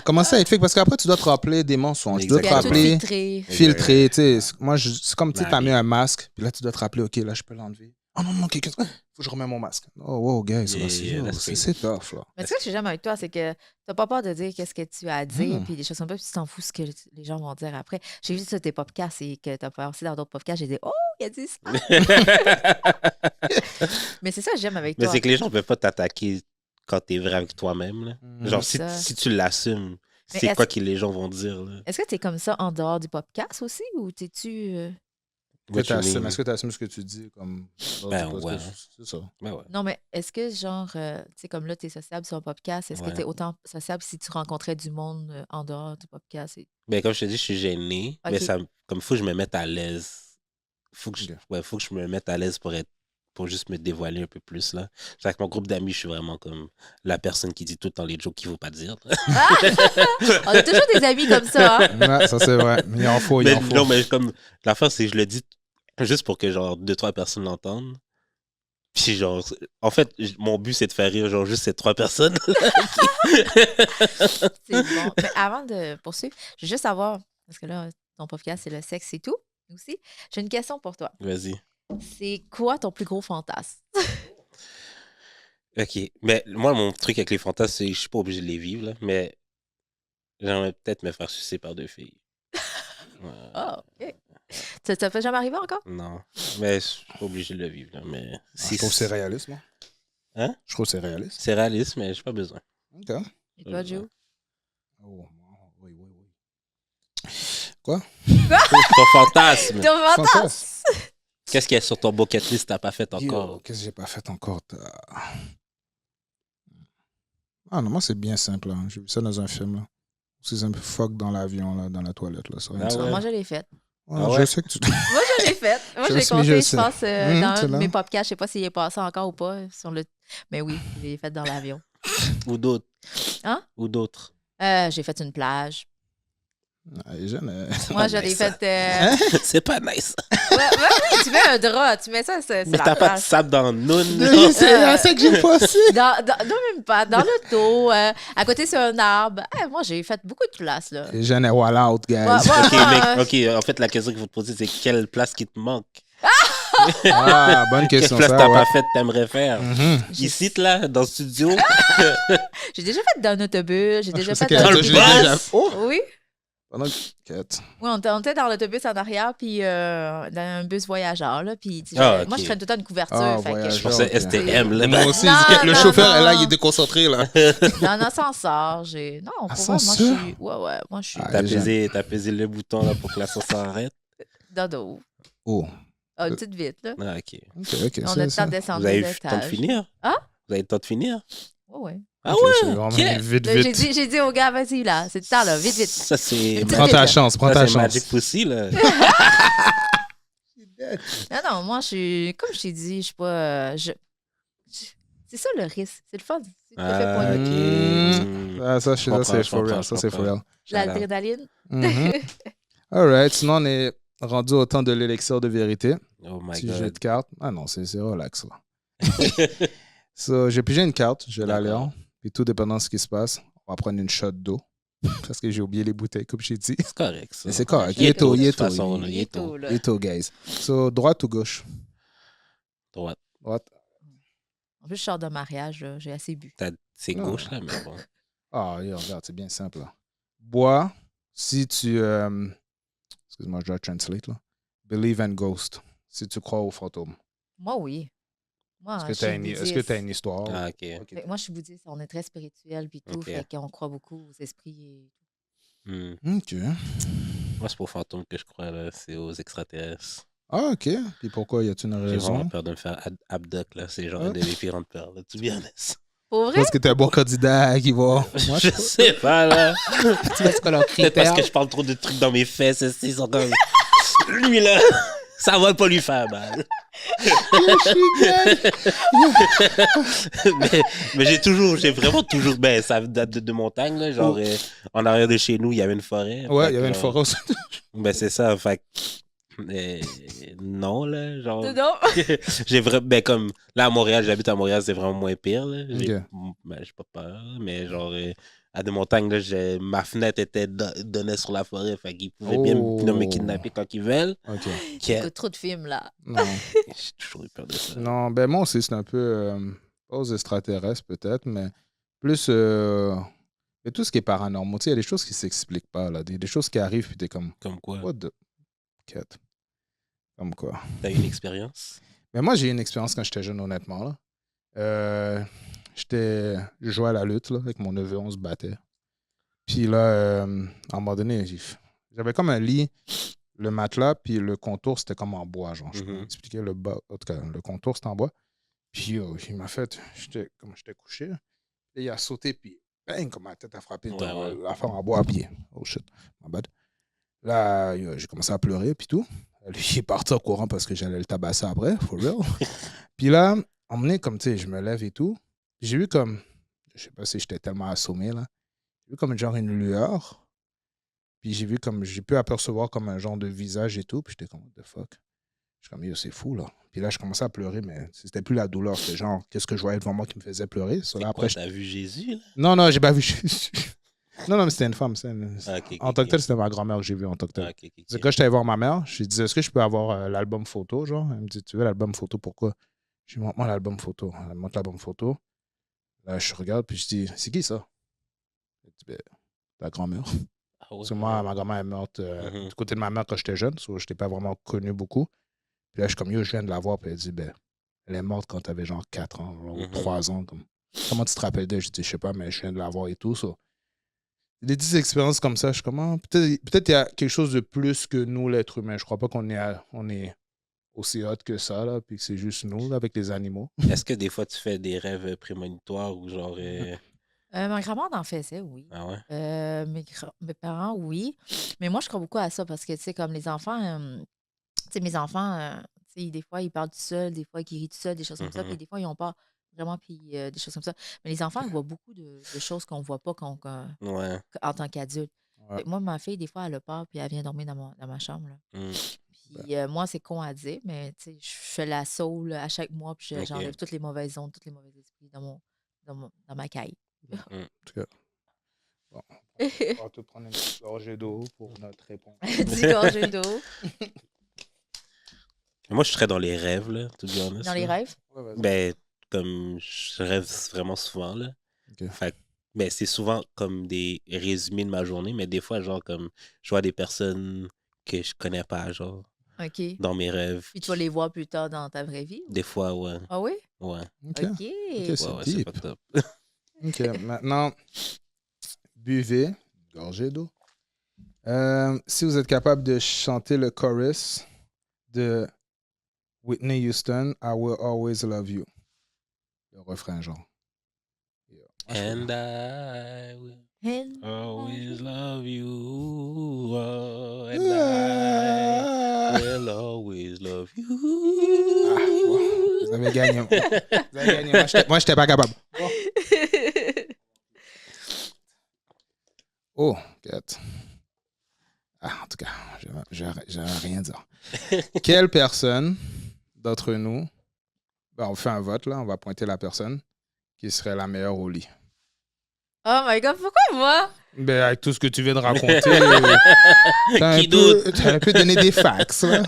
comment ça être fake? Parce qu'après, tu dois te rappeler des mensonges. Tu dois te Il y a tout rappeler filtré. filtrer. Tu sais, moi, c'est comme tu as mis Blague. un masque, puis là, tu dois te rappeler, OK, là, je peux l'enlever. Oh non, non, qu'est-ce que. Faut que je remets mon masque. Oh, wow, guys, c'est tough, là. Mais tu sais ce que j'aime avec toi, c'est que t'as pas peur de dire qu'est-ce que tu as à dire, Mm. puis des choses comme ça, puis tu t'en fous ce que les gens vont dire après. J'ai vu sur tes podcasts et que t'as passé dans d'autres podcasts, j'ai dit, oh, il a dit ça. Mais c'est ça que j'aime avec Mais toi. c'est que les gens peuvent pas t'attaquer quand t'es vrai avec toi-même. Là. Mm. Genre, C'est ça. si tu l'assumes, Mais c'est quoi que les gens vont dire. Là? Est-ce que t'es comme ça en dehors du podcast aussi, ou t'es-tu... What you mean? Est-ce que tu assumes ce que tu dis comme. Ben, parce que ouais. C'est ça. Ben ouais. Non, mais est-ce que, genre, tu sais, comme là, t'es sociable sur un podcast, est-ce que Ouais. t'es autant sociable si tu rencontrais du monde en dehors du podcast? Ben, comme je te dis, je suis gêné, Ok. mais comme faut que je me mette à l'aise. Faut que Ok. faut que je me mette à l'aise pour juste me dévoiler un peu plus. Là. Avec mon groupe d'amis, je suis vraiment comme la personne qui dit tout le temps les jokes qu'il ne faut pas dire. Ah! On a toujours des amis comme ça, hein? Ouais, ça, c'est vrai. Mais il en faut, il Mais en faut. non, mais comme l'affaire, c'est que je le dis juste pour que genre 2-3 personnes l'entendent. Puis genre, en fait, mon but, c'est de faire rire genre juste ces 3 personnes. C'est bon. Mais avant de poursuivre, je veux juste savoir, parce que là, ton podcast, c'est le sexe et tout, aussi. J'ai une question pour toi. Vas-y. C'est quoi ton plus gros fantasme? OK. Mais moi, mon truc avec les fantasmes, c'est que je suis pas obligé de les vivre, là, mais j'aimerais peut-être me faire sucer par 2 filles. Ouais. Ah, OK. Ça t'a fait jamais arriver encore? Non. Mais je suis pas obligé de le vivre, là, mais Je trouve que c'est réaliste, moi. Hein? Je trouve que c'est réaliste. C'est réaliste, mais j'ai pas besoin. OK. Et toi, Joe? Oh, oui. Quoi? Ton fantasme! Ton fantasme! Fantasme. Qu'est-ce qu'il y a sur ton bucket list que t'as pas fait encore? Yo, qu'est-ce que j'ai pas fait encore? Ah non, moi, c'est bien simple. Hein. J'ai vu ça dans un film. Là. C'est un peu fuck dans l'avion, là, dans la toilette. Là, sur Ah une ouais? Moi, je l'ai faite. Ouais, Ah ouais? Je sais que tu... Moi, je l'ai faite. Moi, Je je l'ai sais, je compté, je sais. pense, dans c'est un de là. mes podcasts. Je sais pas s'il est passé encore ou pas. Mais oui, je l'ai faite dans l'avion. Ou d'autres. Hein? Ou d'autres. J'ai fait une plage. Ah, les jeunes, Moi, pas je l'ai nice, faite... C'est pas nice. Oui, tu mets un drap. Tu mets ça, c'est Mais la t'as pas de plage. sable dans le noun. c'est ça que j'ai passé. Non, même pas. Dans l'auto, à côté sur un arbre. Moi, j'ai fait beaucoup de place, là. Les jeunes, wall out, guys. Ok, Ouais. mec, ok. En fait, la question qu'il faut te poser, c'est quelle place qui te manque? Ah, bonne Quelle question, place ça, t'as ouais. pas faite, t'aimerais faire? Mhm. Ici, là, dans le studio? J'ai déjà fait dans un autobus. J'ai déjà Je sais fait que dans le je l'ai bus. déjà... Oh! Oui. Pendant que... Quête. Oui, on était dans l'autobus en arrière, puis dans un bus voyageur, là, puis tu sais, Ah, ok. moi, je traîne tout le temps une couverture. Ah, fait que voyageur. Je pensais Ok. STM, là. Moi aussi, Non, le non, chauffeur, non. là, il est déconcentré, là. Dans un ascenseur, non, pour vrai, moi, je Ascenseur? suis... Ouais, moi, je suis Ah, T'as pesé le bouton, là, pour que l'ascenseur arrête? dodo. Oh. Ah, une petite vite, là. Ah, ok. Ok, On a ça, le temps ça. de descendre Vous avez les eu le temps de étages. finir? Ah? Vous avez le temps de finir? Ouais. Ah Ok, c'est ouais? vraiment ok. vite, Là, vite. j'ai dit au gars, vas-y, là, c'est le temps, là, vite. Ça, c'est... Prends Prends ta là. chance, prends Ça, ta c'est chance. Magic Pussy, là. Non, moi, je suis... Comme je t'ai dit, je suis pas... C'est ça, le risque. C'est le fun. C'est tout à fait Ah, poignant. ok. Ah, ça, Je comprends, c'est je for comprends, real. je Ça, c'est for comprends. real. L'adrénaline. Mhm. All right. Sinon, on est rendu au temps de l'élixir de vérité. Oh my Petit jeu God. de cartes. Ah non, c'est relax, là. So, j'ai pigé une carte, je vais la D'accord. lire. Puis tout dépendant de ce qui se passe, on va prendre une shot d'eau. Parce que j'ai oublié les bouteilles, comme j'ai dit. C'est correct, ça. Mais c'est correct. Il est tôt, de il est toute tôt, façon, là, il il est tôt. là. Il est tôt, guys. So, droite ou gauche? Droite. Droite. En plus, je sors de mariage, là, j'ai assez bu. C'est Non. gauche, là, mais bon. Ah, yo, regarde, c'est bien simple. Là. Bois, si tu... excuse-moi, je dois translate, là. Believe in ghost. Si tu crois aux fantômes. Moi, oui. Moi, Est-ce je que suis tu as bouddhiste. une histoire? Ah, ok. Ok. Fait que moi, je suis bouddhiste, on est très spirituel puis tout, Ok. fait qu'on croit beaucoup aux esprits et tout. OK. Moi, c'est pour fantômes que je crois, là. C'est aux extraterrestres. Ah, OK. Puis pourquoi? Y a-t-il une J'ai vraiment raison? peur de me faire abduct, là. C'est genre Ah. une de mes plus grandes peurs, là. To be honest. Pour Je vrai? pense que t'es un bon candidat qui va... Moi, Je sais pas, là. tu vois ce que leur Peut-être parce que je parle trop de trucs dans mes fesses. Ils sont comme... Lui, là, ça va pas lui faire mal. mais j'ai vraiment toujours... Ben, ça date de montagne, là. Genre, en arrière de chez nous, il y avait une forêt. Ouais, Fait il y avait que, une forêt aussi. Ben, c'est ça, fait non, là, genre... Non. J'ai vraiment... Ben, comme... Là, à Montréal, j'habite à Montréal, c'est vraiment moins pire, là. Ok. Ben, j'ai pas peur, mais genre... à des montagnes, là, ma fenêtre donnait sur la forêt, fait qu'ils pouvaient bien me kidnapper quand ils veulent. OK. J'écoute trop de films, là. Non. J'ai toujours eu peur de ça. Non, ben moi aussi, c'est un peu... pas aux extraterrestres, peut-être, mais plus... mais tout ce qui est paranormal. Tu sais, il y a des choses qui s'expliquent pas, là. Des choses qui arrivent, puis t'es comme... Comme quoi? What the... Cat. Comme quoi? T'as eu une expérience? Mais moi, j'ai eu une expérience quand j'étais jeune, honnêtement, là. Je jouais à la lutte, là, avec mon neveu, on se battait. Puis là, à un moment donné, j'avais comme un lit, le matelas, puis le contour, c'était comme en bois, genre. Je peux expliquer le bas. En tout cas, le contour, c'était en bois. Puis il m'a fait, j'étais couché, et il a sauté, puis bang, comme ma tête a frappé dans la forme en bois, puis oh shit, my bad. Là, j'ai commencé à pleurer, puis tout. Lui, il est parti au courant parce que j'allais le tabasser après, for real. Puis là, emmené comme, tu sais, je me lève et tout. J'ai vu comme, je sais pas si j'étais tellement assommé, là. J'ai vu comme genre une lueur. Puis j'ai vu comme, j'ai pu apercevoir comme un genre de visage et tout. Puis j'étais comme, what the fuck? Je suis comme, yo, c'est fou, là. Puis là, je commençais à pleurer, mais c'était plus la douleur. C'était genre, qu'est-ce que je voyais devant moi qui me faisait pleurer? So, là, après, T'as vu Jésus, là? Non, j'ai pas vu Jésus. Non, mais c'était une femme. En tant que tel, tel, c'était ma grand-mère que j'ai vue en tant que tel. okay. C'est quand j'étais allé voir ma mère, je lui disais, est-ce que je peux avoir l'album photo, genre? Elle me dit, tu veux l'album photo, pourquoi? Je lui montre-moi l'album photo. Elle me montre l'album photo. Là, je regarde, puis je dis, c'est qui ça? Elle dit, ben, ta grand-mère. Ah ouais. Parce que moi, ma grand-mère est morte du côté de ma mère quand j'étais jeune, je n'étais pas vraiment connu beaucoup. Puis là, je suis comme, yo, je viens de la voir, puis elle dit, ben, elle est morte quand tu avais genre 4 ans, ou 3 ans. Comment tu te rappelles d'elle? Je dis, je sais pas, mais je viens de la voir et tout, ça. Des 10 expériences comme ça, je suis comme, ah, peut-être il y a quelque chose de plus que nous, l'être humain. Je crois pas qu'on est aussi hot que ça, là, puis que c'est juste nous, là, avec les animaux. Est-ce que des fois, tu fais des rêves prémonitoires ou genre... Ma grand-mère en faisait, oui. Ah ouais? Mes parents, oui. Mais moi, je crois beaucoup à ça parce que, tu sais, comme les enfants, tu sais, mes enfants, tu sais, des fois, ils parlent tout seuls, des fois, ils rient tout seuls, des choses comme ça, puis Mhm. des fois, ils ont pas vraiment, puis des choses comme ça. Mais les enfants, ils voient beaucoup de choses qu'on voit pas Ouais. en tant qu'adulte. Ouais. Fait que moi, ma fille, des fois, elle a peur, puis elle vient dormir dans ma chambre, là. Mm. Ben, Puis moi, c'est con à dire, mais tu sais, je fais la saule à chaque mois, puis j'enlève Ok. toutes les mauvaises ondes, tous les mauvais esprits dans ma caille. ben, Mm. en tout cas, bon, on va tout prendre une petite gorgée d'eau pour notre réponse. 10 gorgées d'eau Moi, je serais dans les rêves, là, to be honest, dans les là. rêves. Ouais, vas-y. Ben, comme je rêve vraiment souvent, là. Ok. Fait que, ben, c'est souvent comme des résumés de ma journée, mais des fois, genre, comme, je vois des personnes que je connais pas, genre, OK. dans mes rêves. Puis tu vas les voir plus tard dans ta vraie vie? Des fois, ouais. Ah oui? Ouais. Ok. OK. Ok, Ouais, c'est ouais, c'est deep. fucked up. Ok, maintenant, buvez une gorgée d'eau. Si vous êtes capable de chanter le chorus de Whitney Houston, I Will Always Love You. Le refrain, genre. Yeah. Moi, je And peux- I will And always love you. Oh, and I Ah, will always love you. bon, vous avez gagné. Vous avez gagné. Moi, j'étais pas capable. Bon. Oh, quête. Ah, en tout cas, je vais rien dire. Quelle personne d'entre nous, ben, on fait un vote, là, on va pointer la personne qui serait la meilleure au lit. Oh my God, pourquoi moi? Ben, avec tout ce que tu viens de raconter, t'as Qui d'autre? t'as un peu donné des facts, là.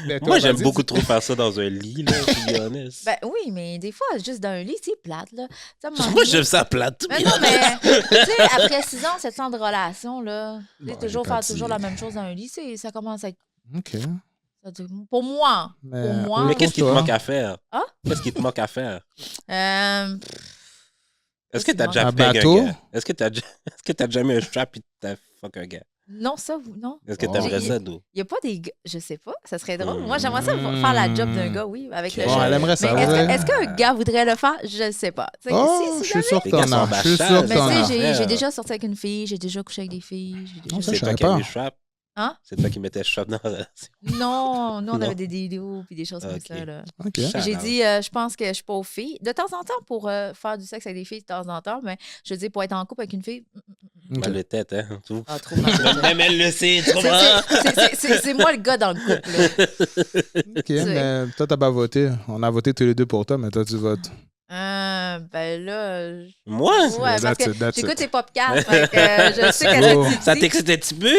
Ben, toi, Moi, j'aime vas-y, beaucoup dis- trop faire ça dans un lit, là, to be honest. Ben oui, mais des fois, juste dans un lit, c'est plate, là. Tu sais, à un moment Moi, donné- j'aime ça plate. to Mais be non, honest. mais tu sais, après 6 ans, 7 ans de relation, là, tu sais, Bon, toujours j'ai pas faire toujours dit. la même chose dans un lit, ça commence à être. OK. Pour moi. Mais, Pour oui, moi. Mais pour qu'est-ce qui te toi. manque à faire? Ah? Qu'est-ce qui te manque à faire? Euh, Est-ce que qui t'as manque? déjà Un payé un bateau? gars? Est-ce que t'as déjà mis un strap et t'as fuck un gars? Non, ça, non. Est-ce que Oh. t'aimerais J'ai- ça, d'où? Il n'y a pas des gars. Je sais pas, ça serait drôle. Hmm. Moi, j'aimerais ça faire la job d'un gars, oui, avec le Bon, elle aimerait Mais ça, est-ce ouais. qu'un gars voudrait le faire? Je ne sais pas. Tu sais, Oh, si je suis sûr que Les gars t'en sont as. Je suis bachas, sûr que Mais t'en tu as. sais, frère. j'ai déjà sorti avec une fille, j'ai déjà couché avec des filles. Non, ça, C'est je toi savais qui as mis pas. le strap? Hein? C'est toi qui mettais le strap dans la relation? Non, nous, on Non. avait des dildos puis des choses comme Ok. ça. Là. OK. Shout J'ai out. dit, je pense que je suis pas aux filles. De temps en temps, pour faire du sexe avec des filles, de temps en temps, mais je dis, pour être en couple avec une fille, OK. Mal de tête, hein? Tout. ah, trop mal de tête. Même elle le sait, tu comprends? C'est moi le gars dans le couple. Là. OK, mais toi, t'as pas voté. On a voté tous les deux pour toi, mais toi, tu votes. Ben là, Moi? ouais, parce que That's j'écoute it. tes podcasts, fait que je sais qu'est-ce Oh. que tu Ça dis. t'excite un petit peu?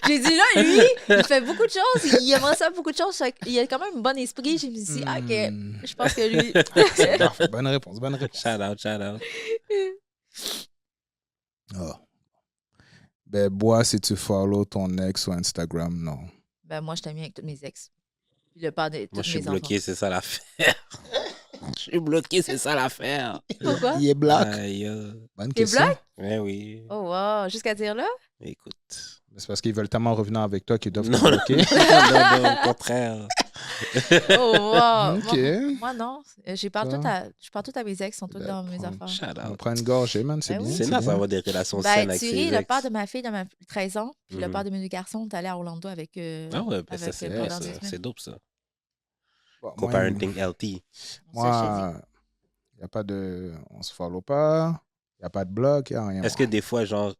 J'ai dit là, lui, il fait beaucoup de choses, il aimerait ça beaucoup de choses, fait il a quand même un bon esprit. J'ai dit, ah, OK, Hmm. je pense que lui. C'est parfait. Bonne réponse, bonne réponse. Shout out, shout out. Oh. Ben, bois si tu follow ton ex sur Instagram, non. Ben moi, je t'ai mis avec tous mes ex. Puis le père de tous Moi, je suis mes bloqué, c'est ça l'affaire. Je suis bloqué, c'est ça l'affaire. enfants. Pourquoi? Il est black. Aïe, Bonne T'es question. black? ouais, oui. Oh wow, jusqu'à dire là? Écoute. C'est parce qu'ils veulent tellement revenir avec toi qu'ils doivent te Non, non, bloquer. non, au contraire. Oh wow. OK. Moi non. Je parle tout à mes ex, ils sont tous Ben, dans mes prends- affaires. Shout On out. prend une gorgée, man, c'est Ben bien. oui. C'est c'est nice bien. d'avoir des relations Ben, saines avec Thierry, ses le ex. père de ma fille, de 13 ans, puis le Mhm. père de mes deux garçons, est allé à Orlando avec. Ah ouais, ben ça, avec, c'est pendant bien, des ça. semaines. C'est dope, ça. Bon, Co-parenting LT. Moi, il n'y a pas de... On se follow pas. Il n'y a pas de blog, il n'y a rien. Est-ce que des fois, genre,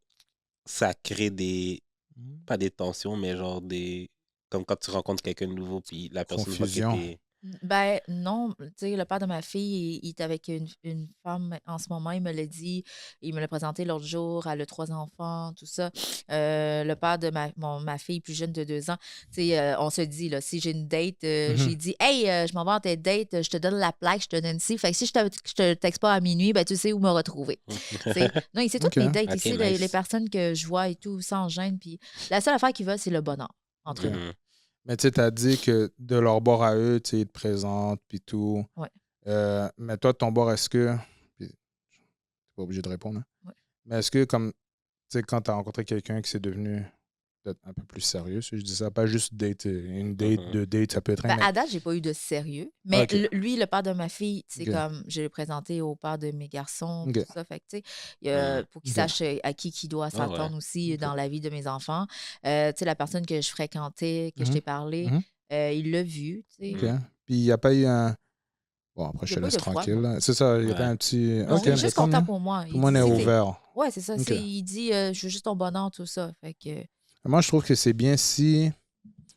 ça crée des... Mhm. Pas des tensions, mais genre des... Comme quand tu rencontres quelqu'un de nouveau, puis la personne voit que Confusion. t'es... Ben non, tu sais, le père de ma fille, il est avec une femme en ce moment, il me l'a dit, il me l'a présenté l'autre jour, elle a 3 enfants, tout ça. Le père de ma fille plus jeune de 2 ans, tu sais, on se dit, là, si j'ai une date, j'ai dit, hey, je m'en vais en tête date, je te donne la plaque, je te donne ci. Fait que si je te texte pas à minuit, ben tu sais où me retrouver. Tu sais. Non, il sait toutes Ok. mes dates, Ok, ici, nice. les personnes que je vois et tout, sans gêne. Puis la seule affaire qu'ils veulent, c'est le bonheur entre eux. Mhm. Mais tu sais, t'as dit que de leur bord à eux, tu sais, ils te présentent, puis tout. Ouais. Mais toi, de ton bord, est-ce que... Puis, t'es pas obligé de répondre, hein? Ouais. Mais est-ce que, comme, tu sais, quand t'as rencontré quelqu'un qui c'est devenu peut-être un peu plus sérieux, si je dis ça. Pas juste date. Une date, deux dates, ça peut être Ben, un... à date, j'ai pas eu de sérieux. Mais Ok. lui, le père de ma fille, c'est Ok. comme je l'ai présenté au père de mes garçons, Ok. tout ça. Fait que, tu sais, pour qu'il Ok. sache à qui il doit s'attendre aussi Ok. dans la vie de mes enfants. Tu sais, la personne que je fréquentais, que je t'ai parlé, il l'a vu, tu sais. OK. Puis il n'y a pas eu un... Bon, après, Il je n'y te a pas eu laisse de froid, tranquille. non. Là. C'est ça, il n'y a Ouais. pas un petit... Non, OK, il est mais juste tant content mieux. pour moi. Tout le monde est ouvert. Ouais, c'est ça. Ok. Il dit je veux juste ton bonheur, tout ça. Fait que. Moi, je trouve que c'est bien si...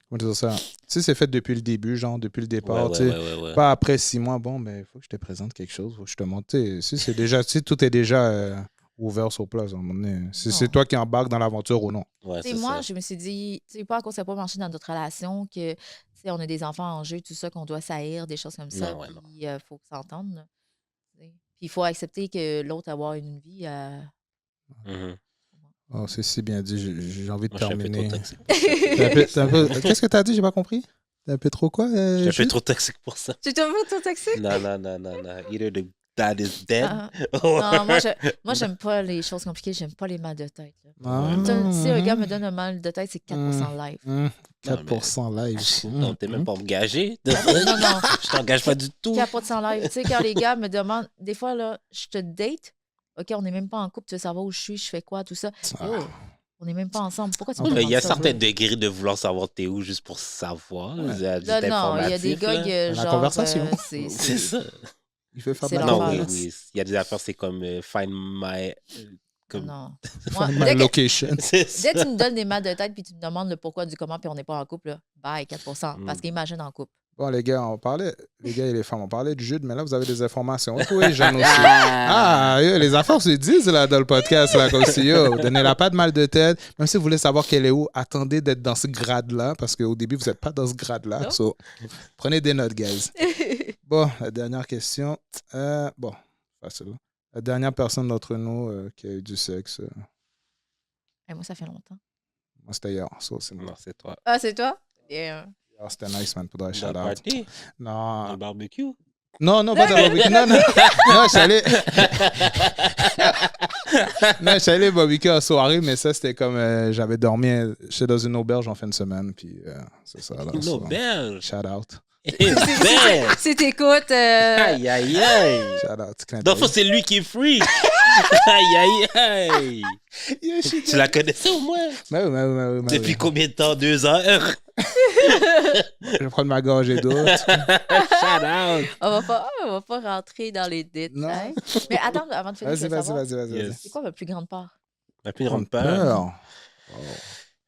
Comment dire ça? Si c'est fait depuis le début, genre depuis le départ, tu sais, Ouais. pas après 6 mois, bon, ben, il faut que je te présente quelque chose, il faut que je te montre. Tu sais, si c'est déjà, si tout est déjà ouvert sur place, à un moment donné, si Non. c'est toi qui embarques dans l'aventure ou non. Ouais, Tu sais, c'est moi, ça. je me suis dit, tu sais, pas à cause ça n'a pas marché dans notre relation, que, tu sais, on a des enfants en jeu, tout ça, qu'on doit s'haïr, des choses comme ça. Non, ouais, non. Puis, il faut s'entendre. Là, tu sais. Puis, il faut accepter que l'autre a avoir une vie. Mhm. Oh, c'est si bien dit, j'ai envie de Moi, je suis un peu trop terminer. toxique pour ça. Qu'est-ce que tu as dit? J'ai pas compris. T'es un peu trop quoi? Je suis un peu Jules? trop toxique pour ça. Tu t'as vu ton taxi? Non. Either the dad is dead. Non, moi, j'aime pas les choses compliquées, j'aime pas les mal de tête. Là. Ah, Si un gars me donne un mal de tête, c'est 4% live. 4% live. Non, t'es même pas engagé. Non, non. Je t'engage pas du tout. 4% live. Tu sais, quand les gars me demandent, des fois, là, je te date, OK, on n'est même pas en couple, tu veux savoir où je suis, je fais quoi, tout ça. Yo, on n'est même pas ensemble. Pourquoi tu me Mais demandes il y a ça? certains degrés de vouloir savoir t'es où juste pour savoir. Ouais. C'est Non, il y a des informatif, gars là. que, La genre... conversation. C'est ça. Il fait faire C'est de la l'enfer, là. conversation. Oui. Il y a des affaires, c'est comme find my. Comme... Non. Moi, Find my dès que location. C'est ça. dès que tu me donnes des mal de tête puis tu me demandes le pourquoi du comment puis on n'est pas en couple, là, bye, 4%. Parce qu'imagine en couple. Bon, les gars, les gars et les femmes, on parlait du jude, mais là, vous avez des informations. Oui, les jeunes aussi. Les affaires se disent là, dans le podcast, là, comme si, donnez-la pas de mal de tête. Même si vous voulez savoir qu'elle est où, attendez d'être dans ce grade-là, parce qu'au début, vous n'êtes pas dans ce grade-là. Non. So, prenez des notes, guys. Bon, la dernière question. Facile. La dernière personne d'entre nous qui a eu du sexe, Moi, ça fait longtemps. moi, c'était hier. So, c'est moi. Non, c'est toi. Ah, c'est toi? Yeah. Hier, c'était nice, man. Faudrait Dans shout le out. party, dans Non, le barbecue. non, pas dans le barbecue. Non, je suis allé. Non, je suis allé au barbecue en soirée, mais ça, c'était comme j'avais dormi. J'étais dans une auberge en fin de semaine, puis c'est ça. Là, Une so, auberge. shout out. Une auberge. Si t'écoutes... Aïe, aïe, aïe. Shout out. clin Dans le fond, d'œil. c'est lui qui est free. Aïe, aïe, aïe. Tu la connaissais au moins? Mais oui. Depuis combien de temps? 2 heures? Je vais prendre ma gorgée d'eau. Shout out. On va pas rentrer dans les détails. Mais attends, avant de finir, je veux savoir, Vas-y. Yes. c'est quoi ma plus grande part? La plus grande peur.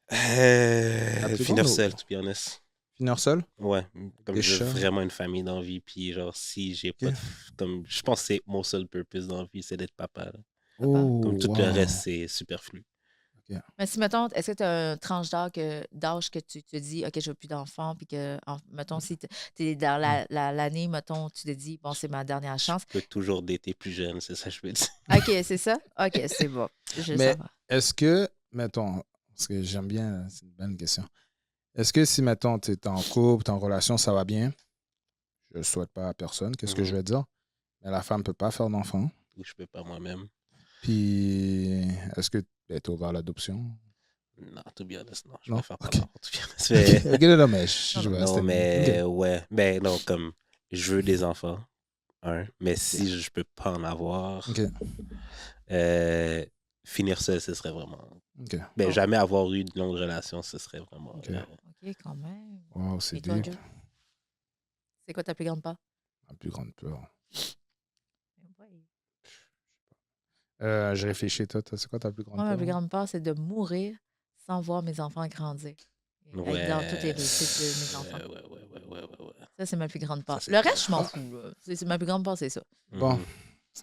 La plus Finir grande, seul, to be honest. Finir seul? Ouais, comme Des je veux chats. vraiment une famille dans la vie, puis genre, si j'ai pas de... Comme, je pense que c'est mon seul purpose dans la vie, c'est d'être papa. Là. Oh, Comme tout wow. le reste, c'est superflu. Mais si, mettons, est-ce que tu as un tranche d'âge que tu te dis, OK, je veux plus d'enfants, puis que, mettons, si tu es dans l'année, mettons, tu te dis, bon, c'est ma dernière chance. Je peux toujours dater plus jeune, c'est ça que je veux dire. OK, c'est ça? OK, c'est bon. Je le Mais savais. est-ce que, mettons, parce que j'aime bien, c'est une bonne question. Est-ce que si, mettons, tu es en couple, tu es en relation, ça va bien, je ne souhaite pas à personne, qu'est-ce que je vais dire? Mais la femme ne peut pas faire d'enfant. Ou je peux pas moi-même. Puis, est-ce que tu es ouvert à l'adoption? Non, to be honest, non. Je Non? préfère pas Ok. avoir, to be honest. Mais- Ok, non, mais je vais non, rester- mais Ok. ouais. Ben non, comme, je veux des enfants, mais si je peux pas en avoir, Ok. finir seul, ce serait vraiment... Ok. Ben, jamais avoir eu de longue relation, ce serait vraiment... Ok. OK, quand même. Wow, c'est Et toi, deep. Joe? C'est quoi ta plus grande part? Ma plus grande peur. Ouais. Je réfléchis, toi, c'est quoi ta plus grande Moi, peur? ma plus grande part, c'est de mourir sans voir mes enfants grandir. Et être dans toutes les réussites de mes enfants. Ouais. Ça, c'est ma plus grande part. c'est Le reste, je m'en fous. Là. C'est ma plus grande part, c'est ça. Bon, Mhm.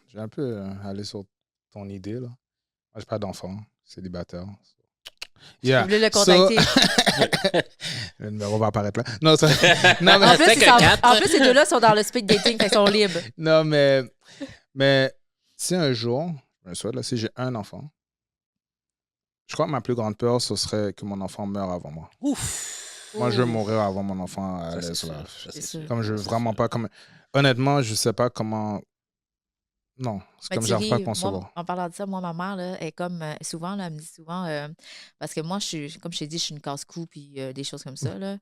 je vais un peu aller sur ton idée, là. Moi, j'ai pas d'enfant, célibataire. Je voulais le contacter. Le numéro va apparaître là. Non, ça... non, mais... En plus, Fait que quatre. en plus, ces deux-là sont dans le speed dating, fait qu'ils sont libres. Non, mais si un jour, je me souhaite, là, si j'ai un enfant, je crois que ma plus grande peur, ce serait que mon enfant meure avant moi. Ouf. Moi, je veux Ouh. mourir avant mon enfant à Ça, c'est l'aise. sûr. Là. Ça, C'est c'est sûr. sûr. Comme je veux Ça, c'est vraiment sûr. pas... Comme... Honnêtement, je sais pas comment... Non, c'est Mais comme tu j'arrive pas à ris, moi, concevoir. en parlant de ça, moi, ma mère, là, elle est comme souvent, là, elle me dit souvent, parce que moi, comme je t'ai dit, je suis une casse-cou, puis des choses comme ça. Là.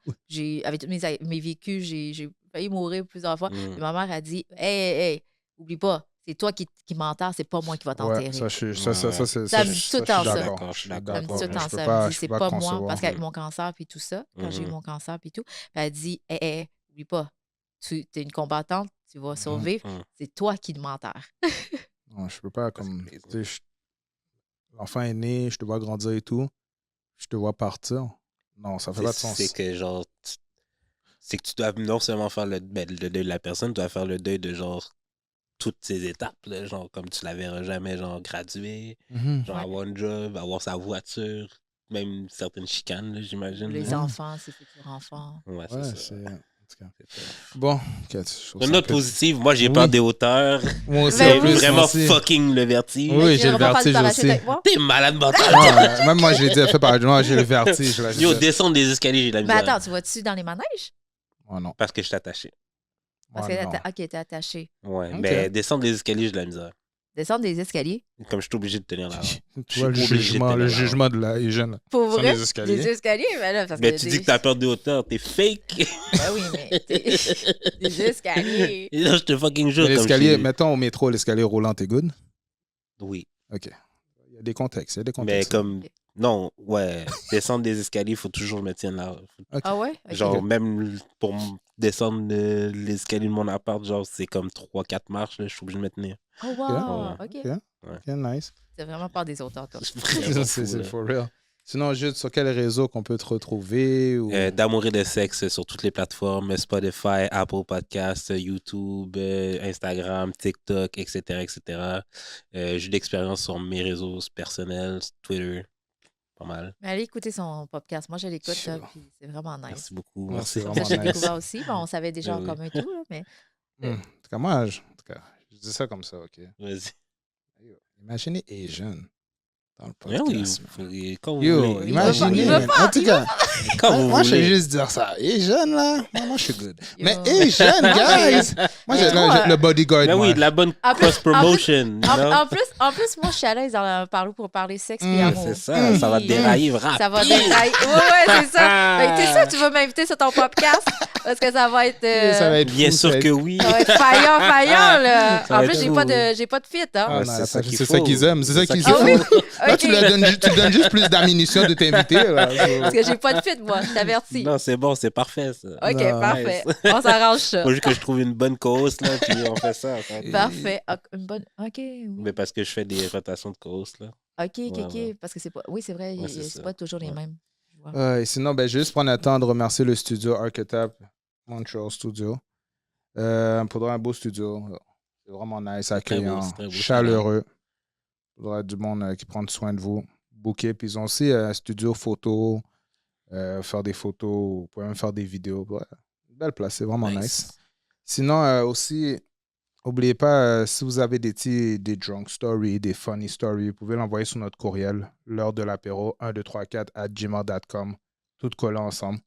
Avec tous mes vécus, j'ai failli mourir plusieurs fois. Mm. Et ma mère a dit, hey, oublie pas, c'est toi qui m'enterre, c'est pas moi qui va Ouais, t'enterrer. ça, c'est Ça me dit tout le je temps suis ça. d'accord. Je suis Je suis d'accord. Ça me dit d'accord. tout le temps Je peux ça. Elle pas, me dit, je peux c'est pas pas moi, concevoir. parce qu'avec mon cancer, puis tout ça, quand j'ai eu mon cancer, puis tout, puis elle dit, hey, oublie pas, tu es une combattante, tu vas survivre, c'est toi qui m'enterre. Non, je peux pas, Parce que comme, les tu sais, l'enfant est né, je te vois grandir et tout, je te vois partir. Non, ça fait pas de sens. C'est que genre, c'est que tu dois non seulement faire le deuil de la personne, tu dois faire le deuil de genre toutes ces étapes, là, genre comme tu la verras jamais, genre graduer, Mhm. genre Ouais. avoir un job, avoir sa voiture, même certaines chicanes, là, j'imagine. Les Ouais. enfants, ses futurs enfants. Ouais, Ouais, c'est ça. c'est. En tout cas. C'est ça. Bon, ok, je trouve Une ça note peut- positive, moi j'ai Oui. peur des hauteurs. Moi aussi, Ben en oui. plus. Vraiment moi aussi. fucking le vertige. Oui, Tu j'ai le viendras faire du vertige parachute aussi. avec moi? T'es malade mental. Ah, même moi, je l'ai dit, fait par moi, j'ai le vertige. Là, Yo, descendre des escaliers, j'ai de la Mais misère. attends, tu vas-tu dans les manèges? Oh non. Parce que je suis attaché. Parce Oh, que non. t'es attaché. Ouais, Ok. mais descendre des escaliers, j'ai de la misère. Descendre des escaliers. Comme je suis obligé de tenir la rampe. Tu vois le Je suis obligé de jugement, tenir le la jugement de la jeune. Pour Descendre vrai? des escaliers. Des escaliers? Mais là, parce Mais que tu dis que t'as peur des hauteurs, t'es fake. Ben oui, mais des escaliers. Et là, je te fucking jure. Mais comme l'escalier, je- mettons au métro, l'escalier roulant, t'es good? Oui, OK. Il y a des contextes. Il y a des mais contextes. comme... Non, ouais. Descendre des escaliers, il faut toujours me tenir là. OK. Ah ouais? Ok. Genre, même pour descendre les escaliers de mon appart, genre, c'est comme 3-4 marches, là, je suis obligé de me tenir. Oh wow, OK. ok. OK, nice. C'est vraiment pas des auteurs, toi. C'est vraiment fou, C'est là. for real. Sinon, juste sur quel réseau qu'on peut te retrouver? Ou... D'amour et de sexe sur toutes les plateformes, Spotify, Apple Podcasts, YouTube, Instagram, TikTok, etc., etc. J'ai de l'expérience sur mes réseaux personnels, Twitter, pas mal. Mais allez écouter son podcast. Moi, je l'écoute, Sure. là, puis c'est vraiment nice. Merci beaucoup. Ouais, Merci. c'est Comme vraiment ça, je l'ai nice. découvert aussi. Bon, on savait déjà en Oui. commun et tout, là, mais En tout cas, moi, je dis ça comme ça, OK? Vas-y. Imaginez Asian dans le Mais oui, podcast. quand vous Yo, voulez. imaginez. il veut man. pas, En tout cas, Quand vous moi, je vais voulez. juste dire ça. Asian, là, moi, je suis good. Yo. Mais Asian, guys! Moi, j'ai toi, le bodyguard. Mais moi. oui, de la bonne En plus- cross-promotion. non? en plus, moi, je suis à l'aise pour parler sexe et amour. C'est ça, ça va dérailler rapide. Ça va dérailler. Ouais, c'est ça. Fait que t'es sûr, tu veux m'inviter sur ton podcast? Parce que ça va être. Ça va être Bien fou, sûr ça va que être- oui. Ça va être faillant, là. Ça En va plus, être j'ai pas de fit, hein. Ah, Ouais, non, c'est ça qu'il c'est faut. ça qu'ils aiment. C'est ça qu'ils qu'il Ah aiment. oui? Là, Ok. tu donnes juste plus d'ammunition de t'inviter. là. Parce que j'ai pas de fit, moi. Je t'avertis. Non, c'est bon, c'est parfait, ça. Ok, Non. parfait. On s'arrange ça. Faut juste que je trouve une bonne co-host, là, puis on fait ça. Parfait. Ah, une bonne. Ok. Oui. Mais parce que je fais des rotations de co-host, là. Ok, Ouais, ok. ouais. Parce que c'est pas. Oui, c'est vrai. Ouais, c'est c'est ça. pas toujours les Ouais. mêmes. Je vois. Et sinon, ben, je vais juste prendre le temps de remercier le studio Archetype Montreal Studio. Faudra un beau studio. C'est vraiment nice, accueillant, c'est très beau, chaleureux. Faudra du monde qui prend soin de vous. Booker. Puis ils ont aussi un studio photo, faire des photos, vous pouvez même faire des vidéos. Ouais. Belle place, c'est vraiment nice. Sinon, aussi, n'oubliez pas, si vous avez des drunk stories, des funny stories, vous pouvez l'envoyer sur notre courriel, l'heure de l'apéro, 1234@gmail.com, tout collé ensemble.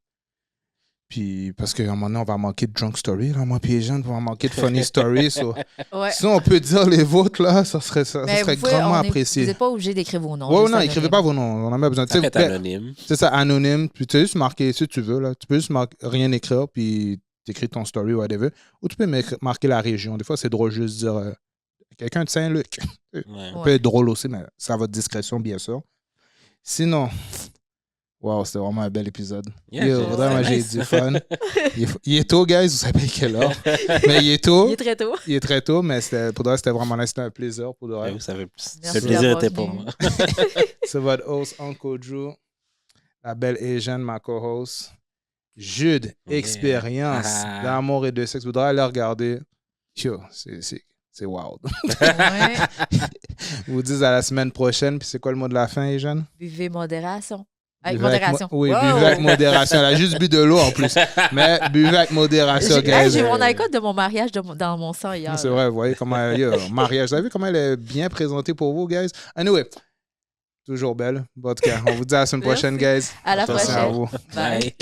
Puis, parce qu'à un moment donné, on va manquer de drunk stories, là, moi puis les jeunes, on va manquer de funny stories. So, Ouais. sinon, on peut dire les vôtres, là, ça serait Mais vous pouvez- grandement Vous apprécié. n'êtes pas obligé d'écrire vos noms. Ouais, juste non, anonyme. écrivez pas vos noms, on en a besoin. Ça Tu sais, fait anonyme. c'est ça, anonyme. Puis tu peux juste marquer, si tu veux, là, tu peux juste rien écrire, puis t'écris ton story, whatever. Ou tu peux marquer la région. Des fois, c'est drôle juste dire quelqu'un de Saint-Luc. Ouais. Ça peut être drôle aussi, mais c'est à votre discrétion, bien sûr. Sinon, wow, c'était vraiment un bel épisode. Yeah, Yo, c'est vraiment, j'ai nice. du fun. Il est tôt, guys, vous savez quelle heure. Mais il est tôt. Il est très tôt. Il est très tôt, mais pour de vrai, c'était vraiment nice. C'était un plaisir. Pour de vrai. Ouais, ça fait Merci le plaisir d'avoir était pour venu. moi. C'est votre host, Uncle Drew. La belle Asian, ma co-host. Jude, Yeah. expérience Ah. d'amour et de sexe. Vous devrez aller regarder. Yo, c'est wild. Ouais. Vous dites à la semaine prochaine. Puis c'est quoi le mot de la fin, Asian? Buvez modération. Avec Buvez modération. oui, Wow. buvez avec modération. Elle a juste bu de l'eau en plus. Mais buvez avec modération, guys. J'ai mon alcool de mon mariage dans mon sang hier. C'est vrai, vous voyez comment mariage. Vous avez vu comment elle est bien présentée pour vous, guys? Anyway, toujours belle. En tout cas, on vous dit à la semaine prochaine, guys. À la Attention prochaine. à vous. Bye. Bye.